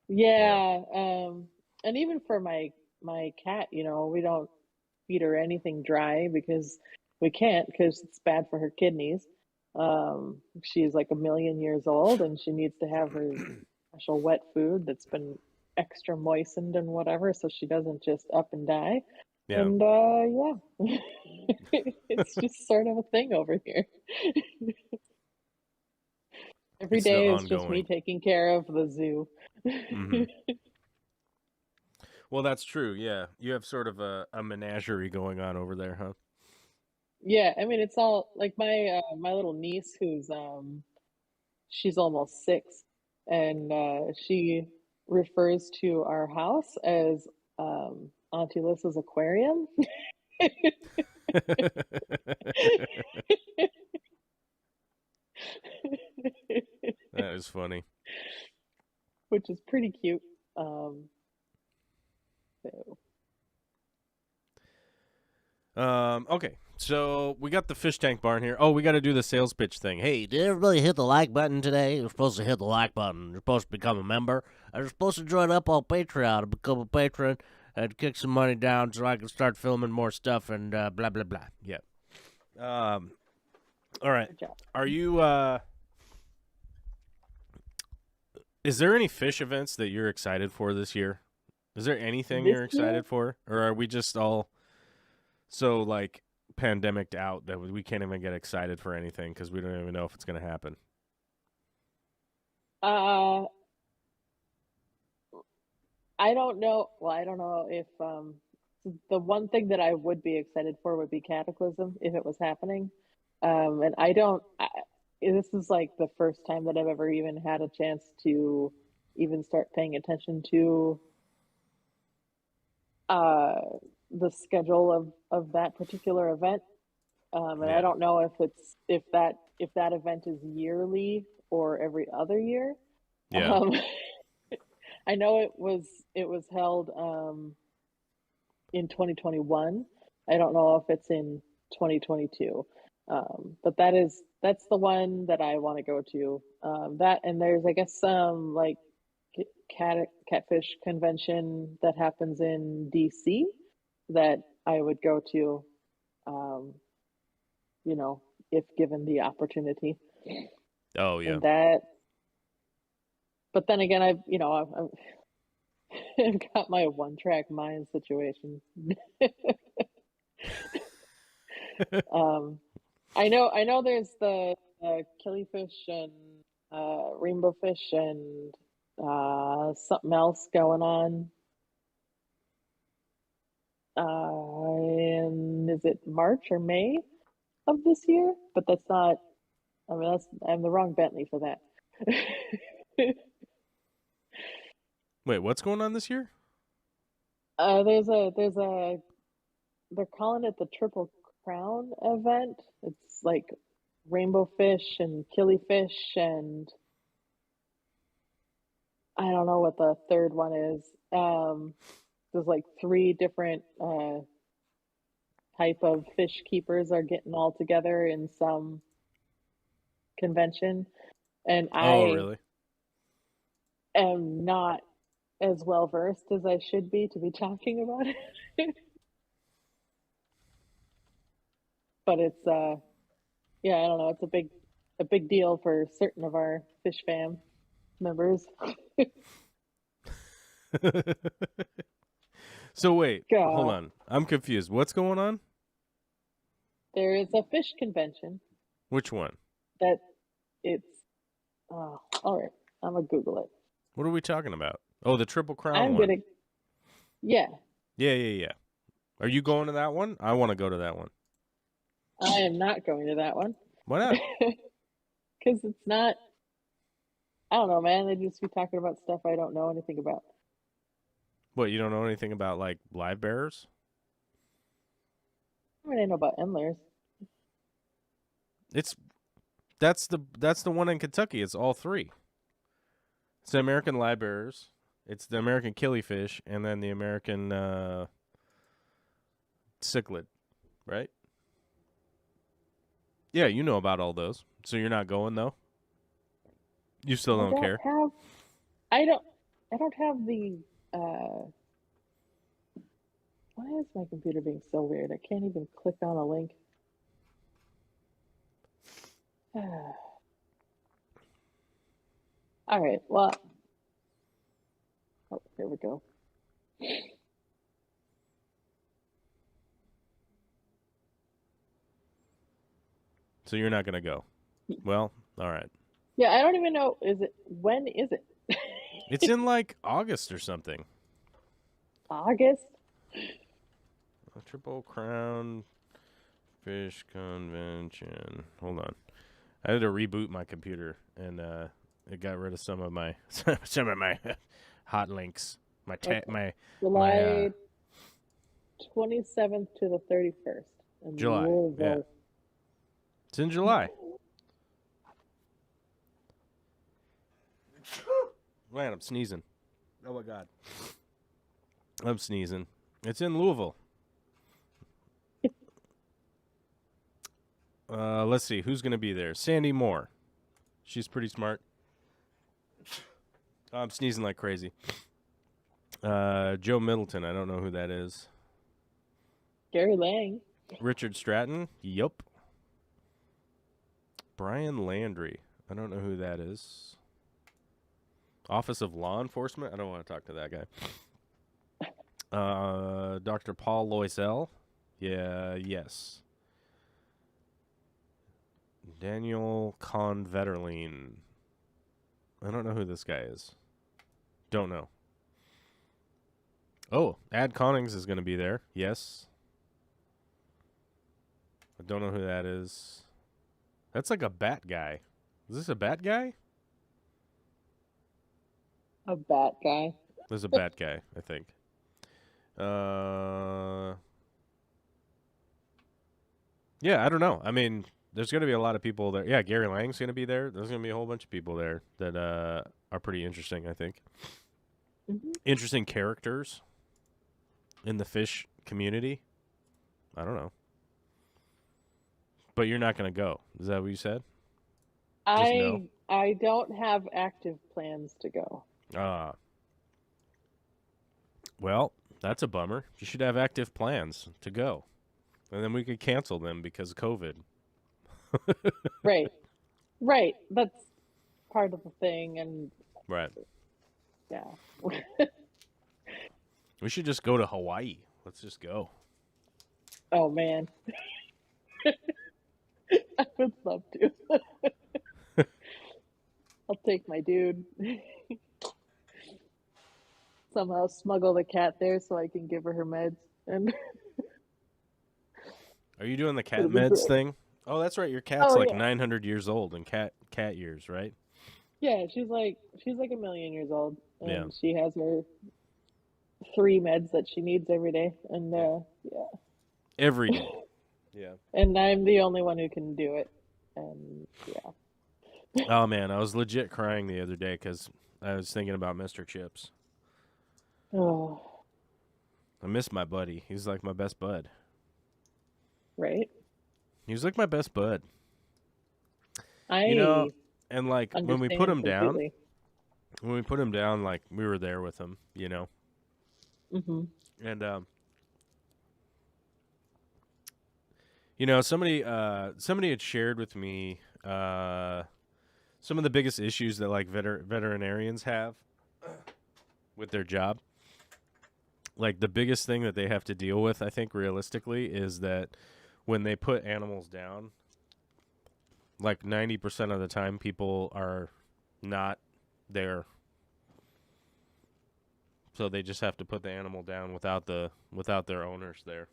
Yeah. Yeah, and even for my cat, we don't feed her anything dry because we can't because it's bad for her kidneys. She's like 1 million years old and she needs to have her special wet food that's been extra moistened and whatever, so she doesn't just up and die. Yeah. And yeah, it's just sort of a thing over here. Every It's the day is just me ongoing. taking care of the zoo. Mm-hmm. Well, that's true. Yeah, you have sort of a menagerie going on over there, huh? Yeah, I mean it's all like my little niece who's she's almost 6, and she refers to our house as Auntie Lissa's aquarium, That is funny. which is pretty cute. Um, so Okay, so we got the fish tank barn here. Oh, we got to do the sales pitch thing. Hey, Did everybody hit the like button today? You're supposed to hit the like button. You're supposed to become a member. You're supposed to join up on Patreon and become a patron and kick some money down so I can start filming more stuff and blah, blah, blah. yeah. Um, all right. good job. Are you? Is there any fish events that you're excited for this year? Is there anything This you're year, excited for, or are we just all so like pandemicked out that we can't even get excited for anything because we don't even know if it's going to happen? uh, I don't know. Well, I don't know if the one thing that I would be excited for would be Cataclysm if it was happening. And I don't. this is like the first time that I've ever even had a chance to even start paying attention to uh, the schedule of that particular event. And I Yeah. don't know if that event is yearly or every other year. Yeah. Um, I know it was held in 2021. I don't know if it's in 2022. But that's the one that I want to go to. That and there's I guess some like catfish convention that happens in DC that I would go to, um, you know, if given the opportunity. Oh yeah. And that, but then again, I've got my one-track mind situation. Um, I know there's the killifish and rainbow fish and something else going on. And is it March or May of this year? But that's not. I mean, I'm the wrong Bentley for that. Wait, what's going on this year? There's a they're calling it the Triple Crown event. It's like rainbow fish and killifish and I don't know what the third one is. There's like three different type of fish keepers are getting all together in some convention, and Oh, I really? am not as well versed as I should be to be talking about it. But it's yeah, I don't know, it's a big deal for certain of our fish fam members. So wait, hold God, on. I'm confused. What's going on? there is a fish convention Which one? that it's all right. I'm gonna Google it. What are we talking about? Oh, the Triple Crown I'm one. gonna yeah, Yeah. Are you going to that one? I want to go to that one. I am not going to that one Why not? because it's not. I don't know, man. They just be talking about stuff I don't know anything about. What, you don't know anything about like live bearers? I mean, I know about endlers. That's the one in Kentucky. It's all three. It's the American live bearers. It's the American killifish, and then the American cichlid, right? Yeah, you know about all those. So you're not going though. You still don't care. I don't have the. Why is my computer being so weird? I can't even click on a link. All right. Well. Oh, here we go. So you're not gonna go. Well, all right. Yeah, I don't even know. When is it? It's in like August or something. August? A Triple Crown Fish Convention. Hold on. I had to reboot my computer, and it got rid of some of my hot links. My July 27th to the 31st. In July. Louisville. Yeah. It's in July. Man, I'm sneezing. Oh my god. I'm sneezing. It's in Louisville. Let's see who's gonna be there. Sandy Moore. She's pretty smart. I'm sneezing like crazy. Joe Middleton. I don't know who that is. Gary Lang. Richard Stratton. Yup. Brian Landry. I don't know who that is. Office of Law Enforcement. I don't want to talk to that guy. Dr. Paul Loisel. Yeah. Yes. Daniel Convetterline. I don't know who this guy is. Don't know. Oh, Ad Connings is going to be there. Yes. I don't know who that is. That's like a bat guy. Is this a bat guy? A bat guy. There's a bat guy, I think. Yeah, I don't know. I mean, there's going to be a lot of people there. Yeah, Gary Lang's going to be there. There's going to be a whole bunch of people there that are pretty interesting, I think. Mm-hmm. Interesting characters in the fish community. I don't know. But you're not going to go. Is that what you said? No? I don't have active plans to go. Well, that's a bummer. You should have active plans to go. And then we could cancel them because of COVID. Right. Right. That's part of the thing. And Right. yeah. We should just go to Hawaii. Let's just go. Oh, man. I would love to. I'll take my dude. Somehow smuggle the cat there so I can give her meds. And Are you doing the cat It'll be meds great. thing? Oh, that's right. Your cat's Oh, like yeah. 900 years old in cat years, right? yeah, she's like a million years old, and Yeah. she has her 3 meds that she needs every day, and yeah, Every day. Yeah. and I'm the only one who can do it, and yeah. Oh, man. I was legit crying the other day because I was thinking about Mr. Chips. Oh, I miss my buddy. He's like my best bud. right. He was like my best bud. I You know, and like when we put him understand down, like we were there with him, you know. completely. And you know, somebody had shared with me some of the biggest issues that like veterinarians have with their job. Like the biggest thing that they have to deal with, I think realistically, is that when they put animals down, like 90% of the time people are not there. So they just have to put the animal down without their owners there.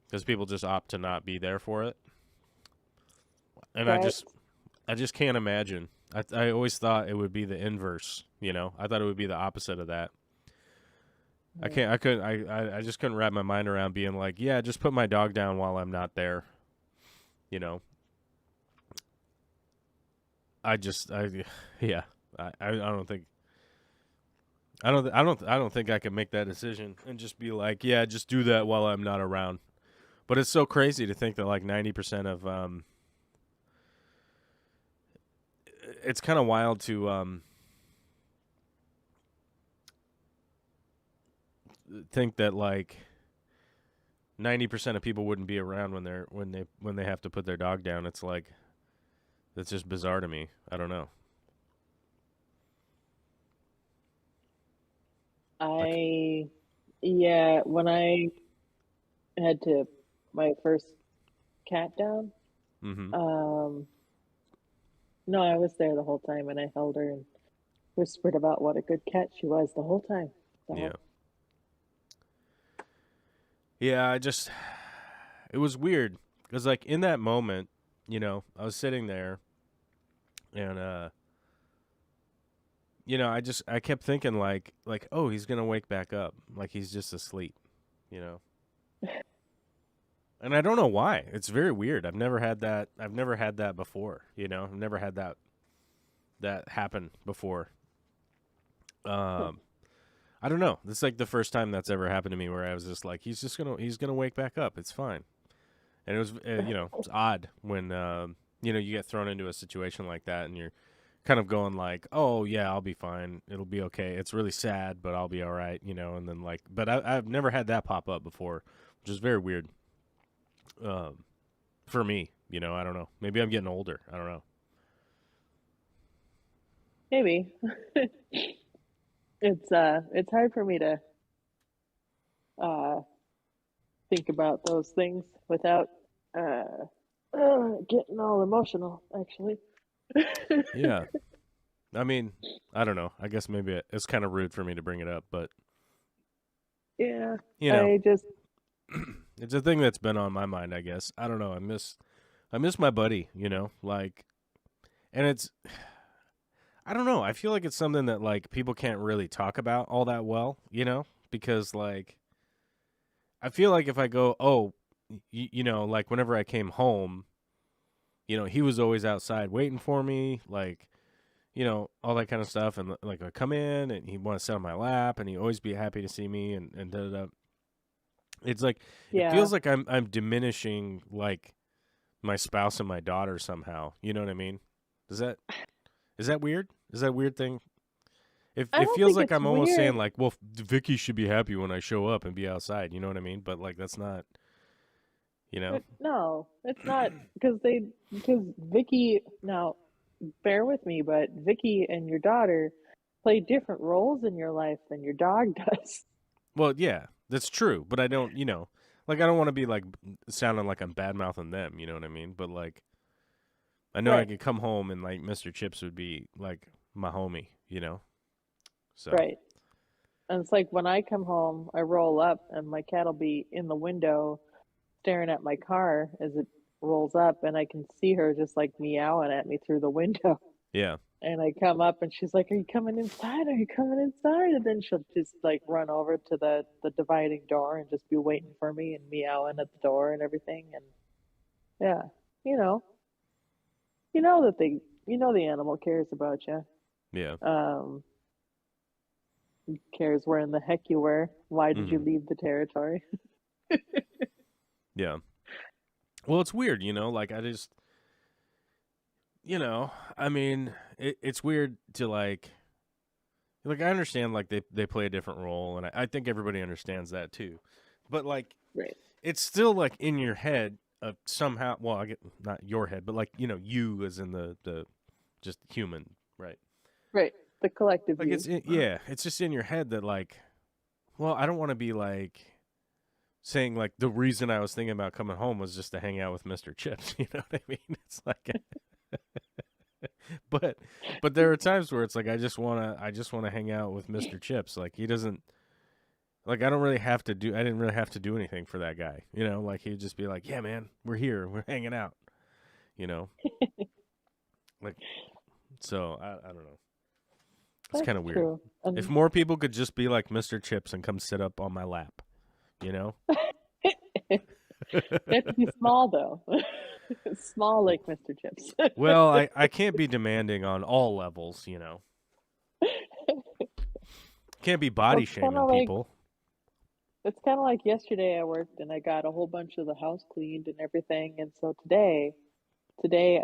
Because people just opt to not be there for it. And Right. I just can't imagine. I always thought it would be the inverse, you know. I thought it would be the opposite of that. I just couldn't wrap my mind around being like, yeah, just put my dog down while I'm not there. You know. I don't think I don't think I could make that decision and just be like, yeah, just do that while I'm not around. But it's so crazy to think that like 90% of it's kind of wild to think that like 90% of people wouldn't be around when they have to put their dog down. It's like that's just bizarre to me. I don't know. When I had to my first cat down, Mm-hmm. no, I was there the whole time, and I held her and whispered about what a good cat she was the whole time. So, Yeah. Yeah, it was weird because like in that moment, you know, I was sitting there and you know, I kept thinking like oh, he's going to wake back up, like he's just asleep, you know. And I don't know why. It's very weird. I've never had that before, you know. I've never had that happen before. I don't know. It's like the first time that's ever happened to me where I was just like, he's gonna wake back up. It's fine. And it was, you know, it's odd when, you know, you get thrown into a situation like that and you're kind of going like, oh yeah, I'll be fine. It'll be okay. It's really sad, but I'll be all right, you know. And then like, but I've never had that pop up before, which is very weird. For me, you know, I don't know. Maybe I'm getting older. I don't know. maybe it's hard for me to think about those things without getting all emotional. Actually, Yeah. I mean, I don't know. I guess maybe it's kind of rude for me to bring it up, but yeah, you know, I just it's a thing that's been on my mind, I guess. I don't know. I miss my buddy, you know, like, and it's, I don't know. I feel like it's something that like people can't really talk about all that well, you know, because like I feel like if I go, oh, you know, like whenever I came home, you know, he was always outside waiting for me, like, you know, all that kind of stuff. And like I come in and he'd want to sit on my lap and he'd always be happy to see me and da da da. It's like, it Yeah. feels like I'm diminishing like my spouse and my daughter somehow. You know what I mean? Is that weird? Is that a weird thing? I It don't feels think like it's I'm almost saying weird. like, well, Vicky should be happy when I show up and be outside. You know what I mean? But like that's not, you know. No, it's not because Vicky, now bear with me, but Vicky and your daughter play different roles in your life than your dog does. Well, yeah, that's true. But I don't, you know, like I don't want to be like sounding like I'm bad mouthing them. You know what I mean? But like I know I Right, could come home and like Mr. Chips would be like my homie. You know. So right. And it's like when I come home, I roll up and my cat will be in the window staring at my car as it rolls up, and I can see her just like meowing at me through the window. yeah, And I come up and she's like, "Are you coming inside? Are you coming inside?" And then she'll just like run over to the dividing door and just be waiting for me and meowing at the door and everything. And yeah, you know, you know that you know the animal cares about you. yeah. Um, cares where in the heck you were. Why did you Hmm. leave the territory? Yeah. Well, it's weird, you know. Like I just, you know, I mean, it's weird to like I understand like they play a different role, and I think everybody understands that too. But like Right, it's still like in your head of somehow. Well, I get not your head, but like you know, you as in the just human, right? right. The collective Like you. yeah, it's just in your head that like, well, I don't want to be like saying like the reason I was thinking about coming home was just to hang out with Mr. Chips. You know what I mean? It's like, but there are times where it's like I just wanna hang out with Mr. Chips. Like he doesn't like I don't really have to do I didn't really have to do anything for that guy. You know, like he'd just be like, yeah, man, we're here, we're hanging out. You know, like so I don't know. It's kind That's of weird. true. If And more people could just be like Mr. Chips and come sit up on my lap, you know? they have to be small though. Small like Mr. Chips. Well, I can't be demanding on all levels, you know. Can't be Well, body shaming people. it's kind of like yesterday I worked and I got a whole bunch of the house cleaned and everything. And so today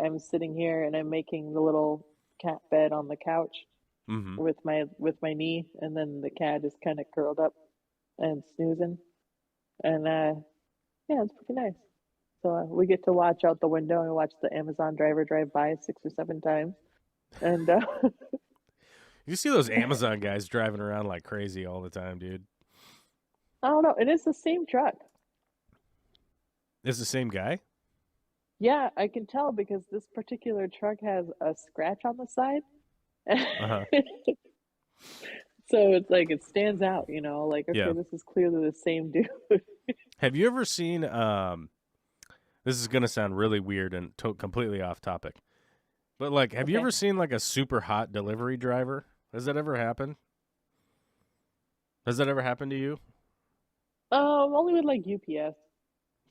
I'm sitting here and I'm making the little cat bed on the couch Mm-hmm. with my knee, and then the cat is kind of curled up and snoozing. And yeah, it's pretty nice. So we get to watch out the window and watch the Amazon driver drive by 6 or 7 times. And You see those Amazon guys driving around like crazy all the time, dude. I don't know, it is the same truck. It's the same guy? Yeah, I can tell because this particular truck has a scratch on the side. Uh-huh. So it's like it stands out, like, okay, Yeah. this is clearly the same dude. Have you ever seen this is going to sound really weird and completely off topic. But like have you Okay. ever seen like a super hot delivery driver? Has that ever happened? Has that ever happened to you? Only with like UPS.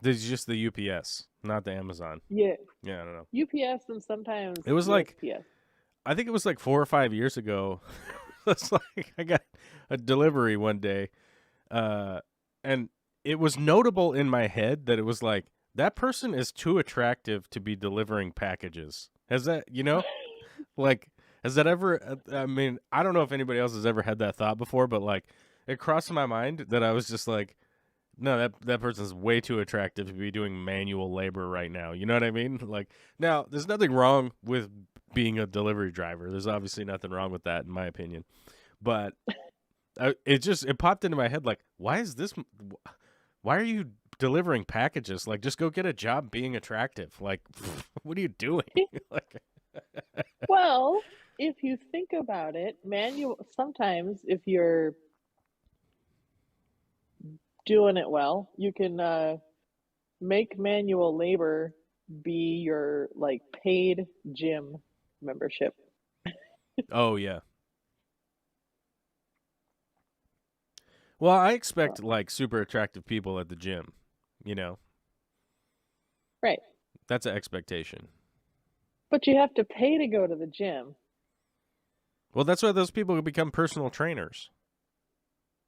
This is just the UPS, not the Amazon. Yeah, Yeah, I don't know. UPS and sometimes It was like USPS. I think it was like 4 or 5 years ago. It's like I got a delivery one day, and it was notable in my head that it was like that person is too attractive to be delivering packages. Has that like has that ever? I mean, I don't know if anybody else has ever had that thought before, but like it crossed my mind that I was just like, no, that person's way too attractive to be doing manual labor right now. You know what I mean? Like now, there's nothing wrong with being a delivery driver. There's obviously nothing wrong with that, in my opinion. But it popped into my head like, why are you delivering packages? Like, just go get a job being attractive. Like, what are you doing? Like, Well, if you think about it, sometimes if you're doing it well, you can make manual labor be your like paid gym membership. Oh yeah. Well, I expect like super attractive people at the gym, you know. Right. That's an expectation. But you have to pay to go to the gym. Well, that's why those people become personal trainers.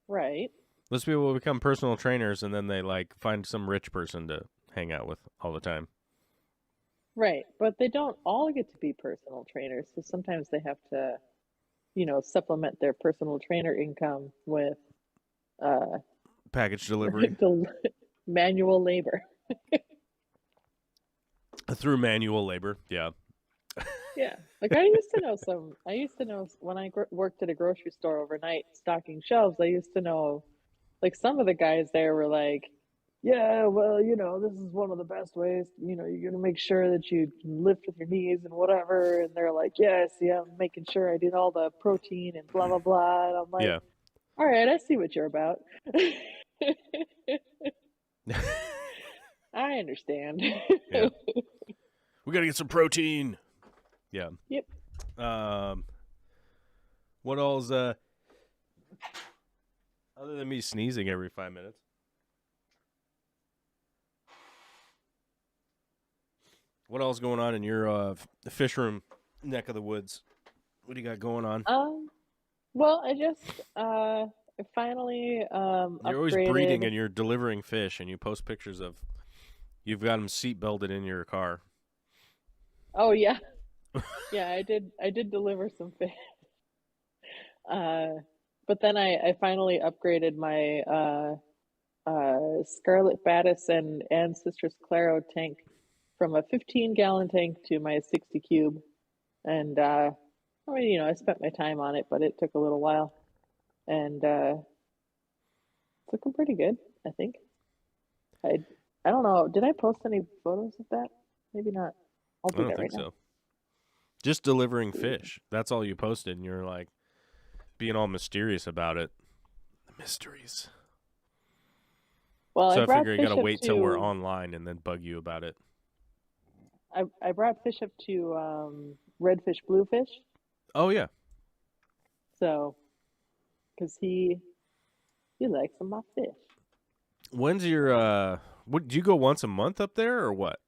Right. Those people will become personal trainers, and then they like find some rich person to hang out with all the time. Right. But they don't all get to be personal trainers. So sometimes they have to, you know, supplement their personal trainer income with Package delivery manual labor. through manual labor. Yeah. Yeah. Like I used to know when I worked at a grocery store overnight stocking shelves, I used to know like some of the guys there were like, yeah, well, you know, this is one of the best ways, you know, you're gonna make sure that you can lift with your knees and whatever. And they're like, yes, yeah, I'm making sure I did all the protein and blah blah blah. And I'm like, Yeah. all right, I see what you're about. I understand. Yeah. We got to get some protein. Yeah. Yep. What else? Other than me sneezing every 5 minutes. What else going on in your fish room neck of the woods? What do you got going on? Well, I just finally You're always upgraded. breeding and you're delivering fish, and you post pictures of you've got them seat belted in your car. Oh yeah, yeah. I did deliver some fish. But then I finally upgraded my Scarlet Batis and Citrus Claro tank from a 15-gallon tank to my 60 cube, and I mean, you know, I spent my time on it, but it took a little while, and it's looking pretty good, I think. I don't know. Did I post any photos of that? Maybe not. I'll I do don't that right think now. so. Just delivering fish. That's all you posted, and you're like being all mysterious about it. The mysteries. Well, So I brought figure you fish got to up wait till we're to online and then bug you about it. I brought fish up to redfish bluefish. Oh yeah. So, because he likes some of my fish. When's your do you go once a month up there or what?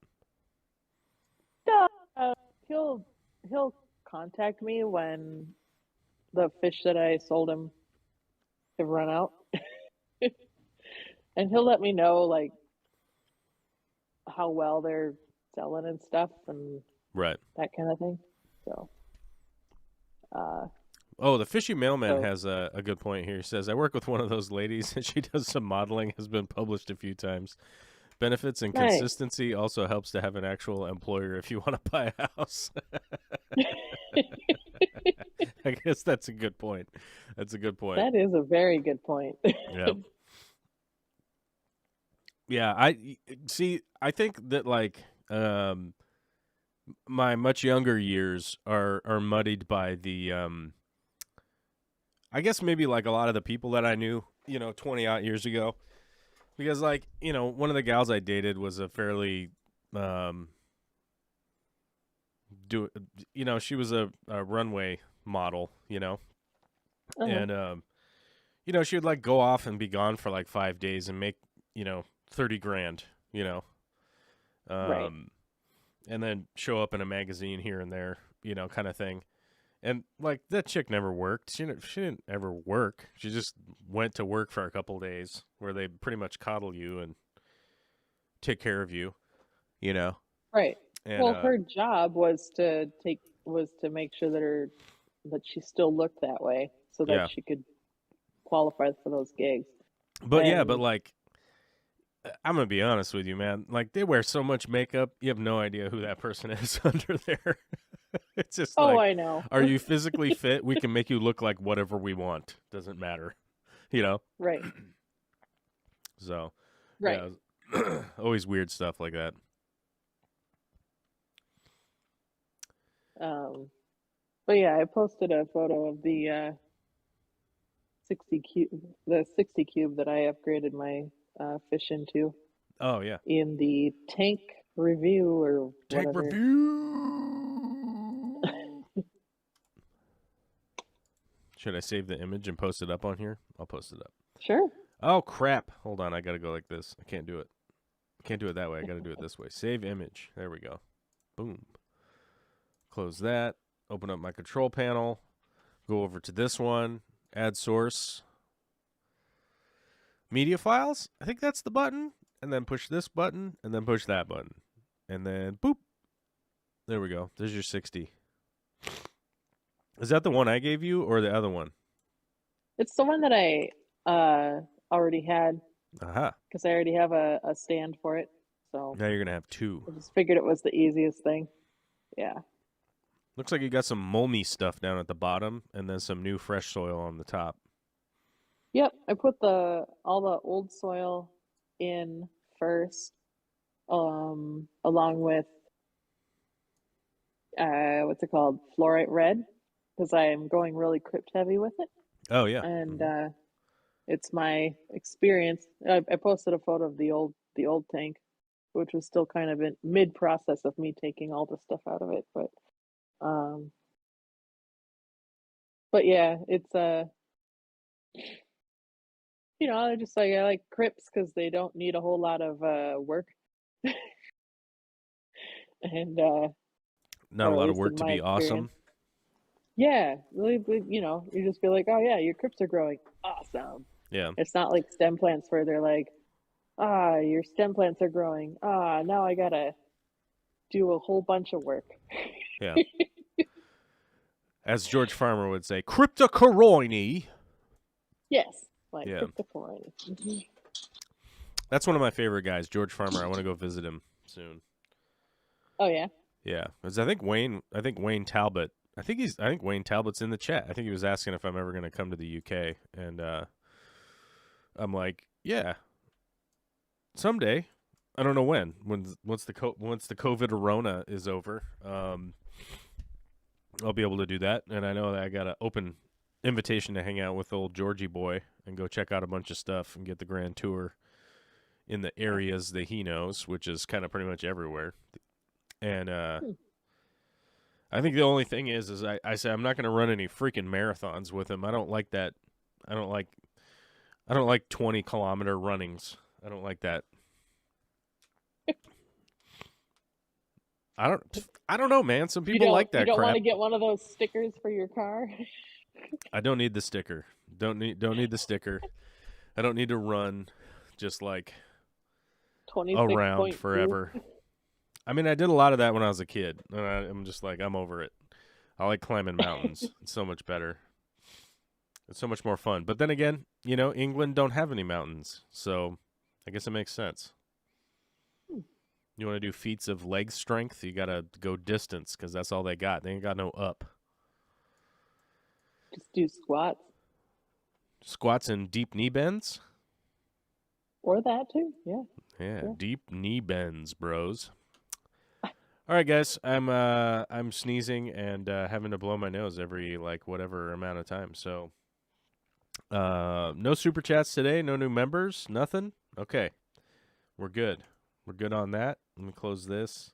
Uh, he'll contact me when the fish that I sold him have run out, and he'll let me know like how well they're selling and stuff and Right. that kind of thing. So, Oh, the Fishy Mailman so has a good point here. He says, I work with one of those ladies, and she does some modeling, has been published a few times. Benefits and nice. consistency also helps to have an actual employer if you want to buy a house. I guess that's a good point. That's a good point. That is a very good point. Yeah. Yeah, I see. I think that like my much younger years are muddied by the I guess maybe like a lot of the people that I knew, 20 odd years ago, because like, one of the gals I dated was a fairly she was a runway model, Uh-huh. and she would like go off and be gone for like 5 days and make 30 grand, Right. and then show up in a magazine here and there, kind of thing. And like that chick never worked. She didn't ever work. She just went to work for a couple days where they pretty much coddle you and take care of you, Right. And Well, her job was to make sure that she still looked that way so that Yeah. she could qualify for those gigs. but And like I'm gonna be honest with you, man. Like they wear so much makeup, you have no idea who that person is under there. It's just oh, like, I know. are you physically fit? We can make you look like whatever we want. Doesn't matter, Right. So, Right. yeah, always weird stuff like that. But yeah, I posted a photo of the 60 cube that I upgraded my fish into Oh yeah, in the tank review or Tank whatever. review. Should I save the image and post it up on here? I'll post it up. Sure. Oh, crap. Hold on. I got to go like this. I can't do it. I can't do it that way. I got to do it this way. Save image. There we go. Boom. Close that. Open up my control panel. Go over to this one. Add source. Media files. I think that's the button. And then push this button. And then push that button. And then boop. There we go. There's your 60. Is that the one I gave you or the other one? It's the one that I already had Aha. because I already have a stand for it. So Now you're going to have two. I just figured it was the easiest thing. Yeah. Looks like you got some mulmy stuff down at the bottom and then some new fresh soil on the top. Yep. I put all the old soil in first, along with what's it called? Fluorite red, because I am going really crypt heavy with it. Oh, yeah. And it's my experience. I posted a photo of the old tank, which was still kind of in mid process of me taking all the stuff out of it. But yeah, it's I just like I like crypts because they don't need a whole lot of work, and Not a or at lot of least work in to my be awesome. experience. Yeah, really, you just feel like, oh yeah, your crypts are growing. Awesome. Yeah. It's not like stem plants where they're like, your stem plants are growing. Now I gotta do a whole bunch of work. Yeah. As George Farmer would say, cryptocoroiny. Yes, like Yeah. cryptocoroiny. Mhm. That's one of my favorite guys, George Farmer. I want to go visit him soon. Oh yeah. Yeah, because I think Wayne Talbot. I think Wayne Talbot's in the chat. I think he was asking if I'm ever going to come to the UK, and I'm like, yeah, someday. I don't know when. Once the COVID Rona is over, I'll be able to do that. And I know that I got an open invitation to hang out with old Georgie boy and go check out a bunch of stuff and get the grand tour in the areas that he knows, which is kind of pretty much everywhere. And I think the only thing is I say I'm not going to run any freaking marathons with him. I don't like that. I don't like 20-kilometer runnings. I don't like that. I don't know, man. Some people like that crap. You don't crap. want to get one of those stickers for your car? I don't need the sticker. Don't need the sticker. I don't need to run just like around forever. I mean, I did a lot of that when I was a kid, and I'm just like, I'm over it. I like climbing mountains. It's so much better. It's so much more fun. But then again, England don't have any mountains, so I guess it makes sense. You want to do feats of leg strength, you got to go distance because that's all they got. They ain't got no up. Just do squats. Squats and deep knee bends? Or that too, yeah. Yeah, deep knee bends, bros. All right, guys, I'm sneezing and having to blow my nose every whatever amount of time. So, no super chats today, no new members, nothing. Okay, we're good. We're good on that. Let me close this,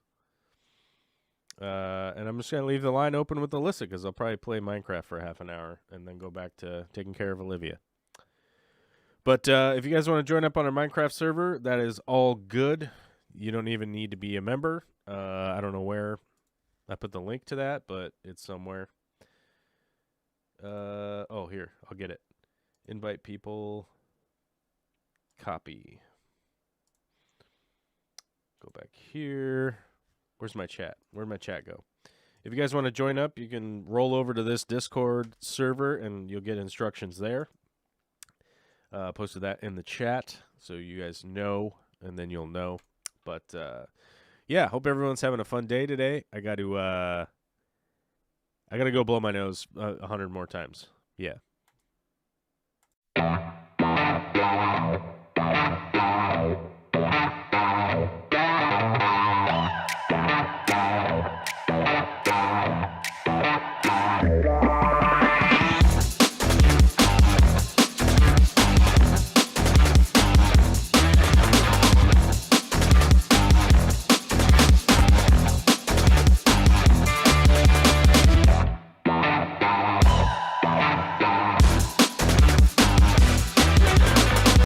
and I'm just gonna leave the line open with Alyssa because I'll probably play Minecraft for half an hour and then go back to taking care of Olivia. But if you guys want to join up on our Minecraft server, that is all good. You don't even need to be a member. I don't know where I put the link to that, but it's somewhere. Oh, here. I'll get it. Invite people. Copy. Go back here. Where's my chat? Where'd my chat go? If you guys want to join up, you can roll over to this Discord server, and you'll get instructions there. Posted that in the chat, so you guys know, and then you'll know. But yeah, hope everyone's having a fun day today. I got to go blow my nose 100 more times. Yeah.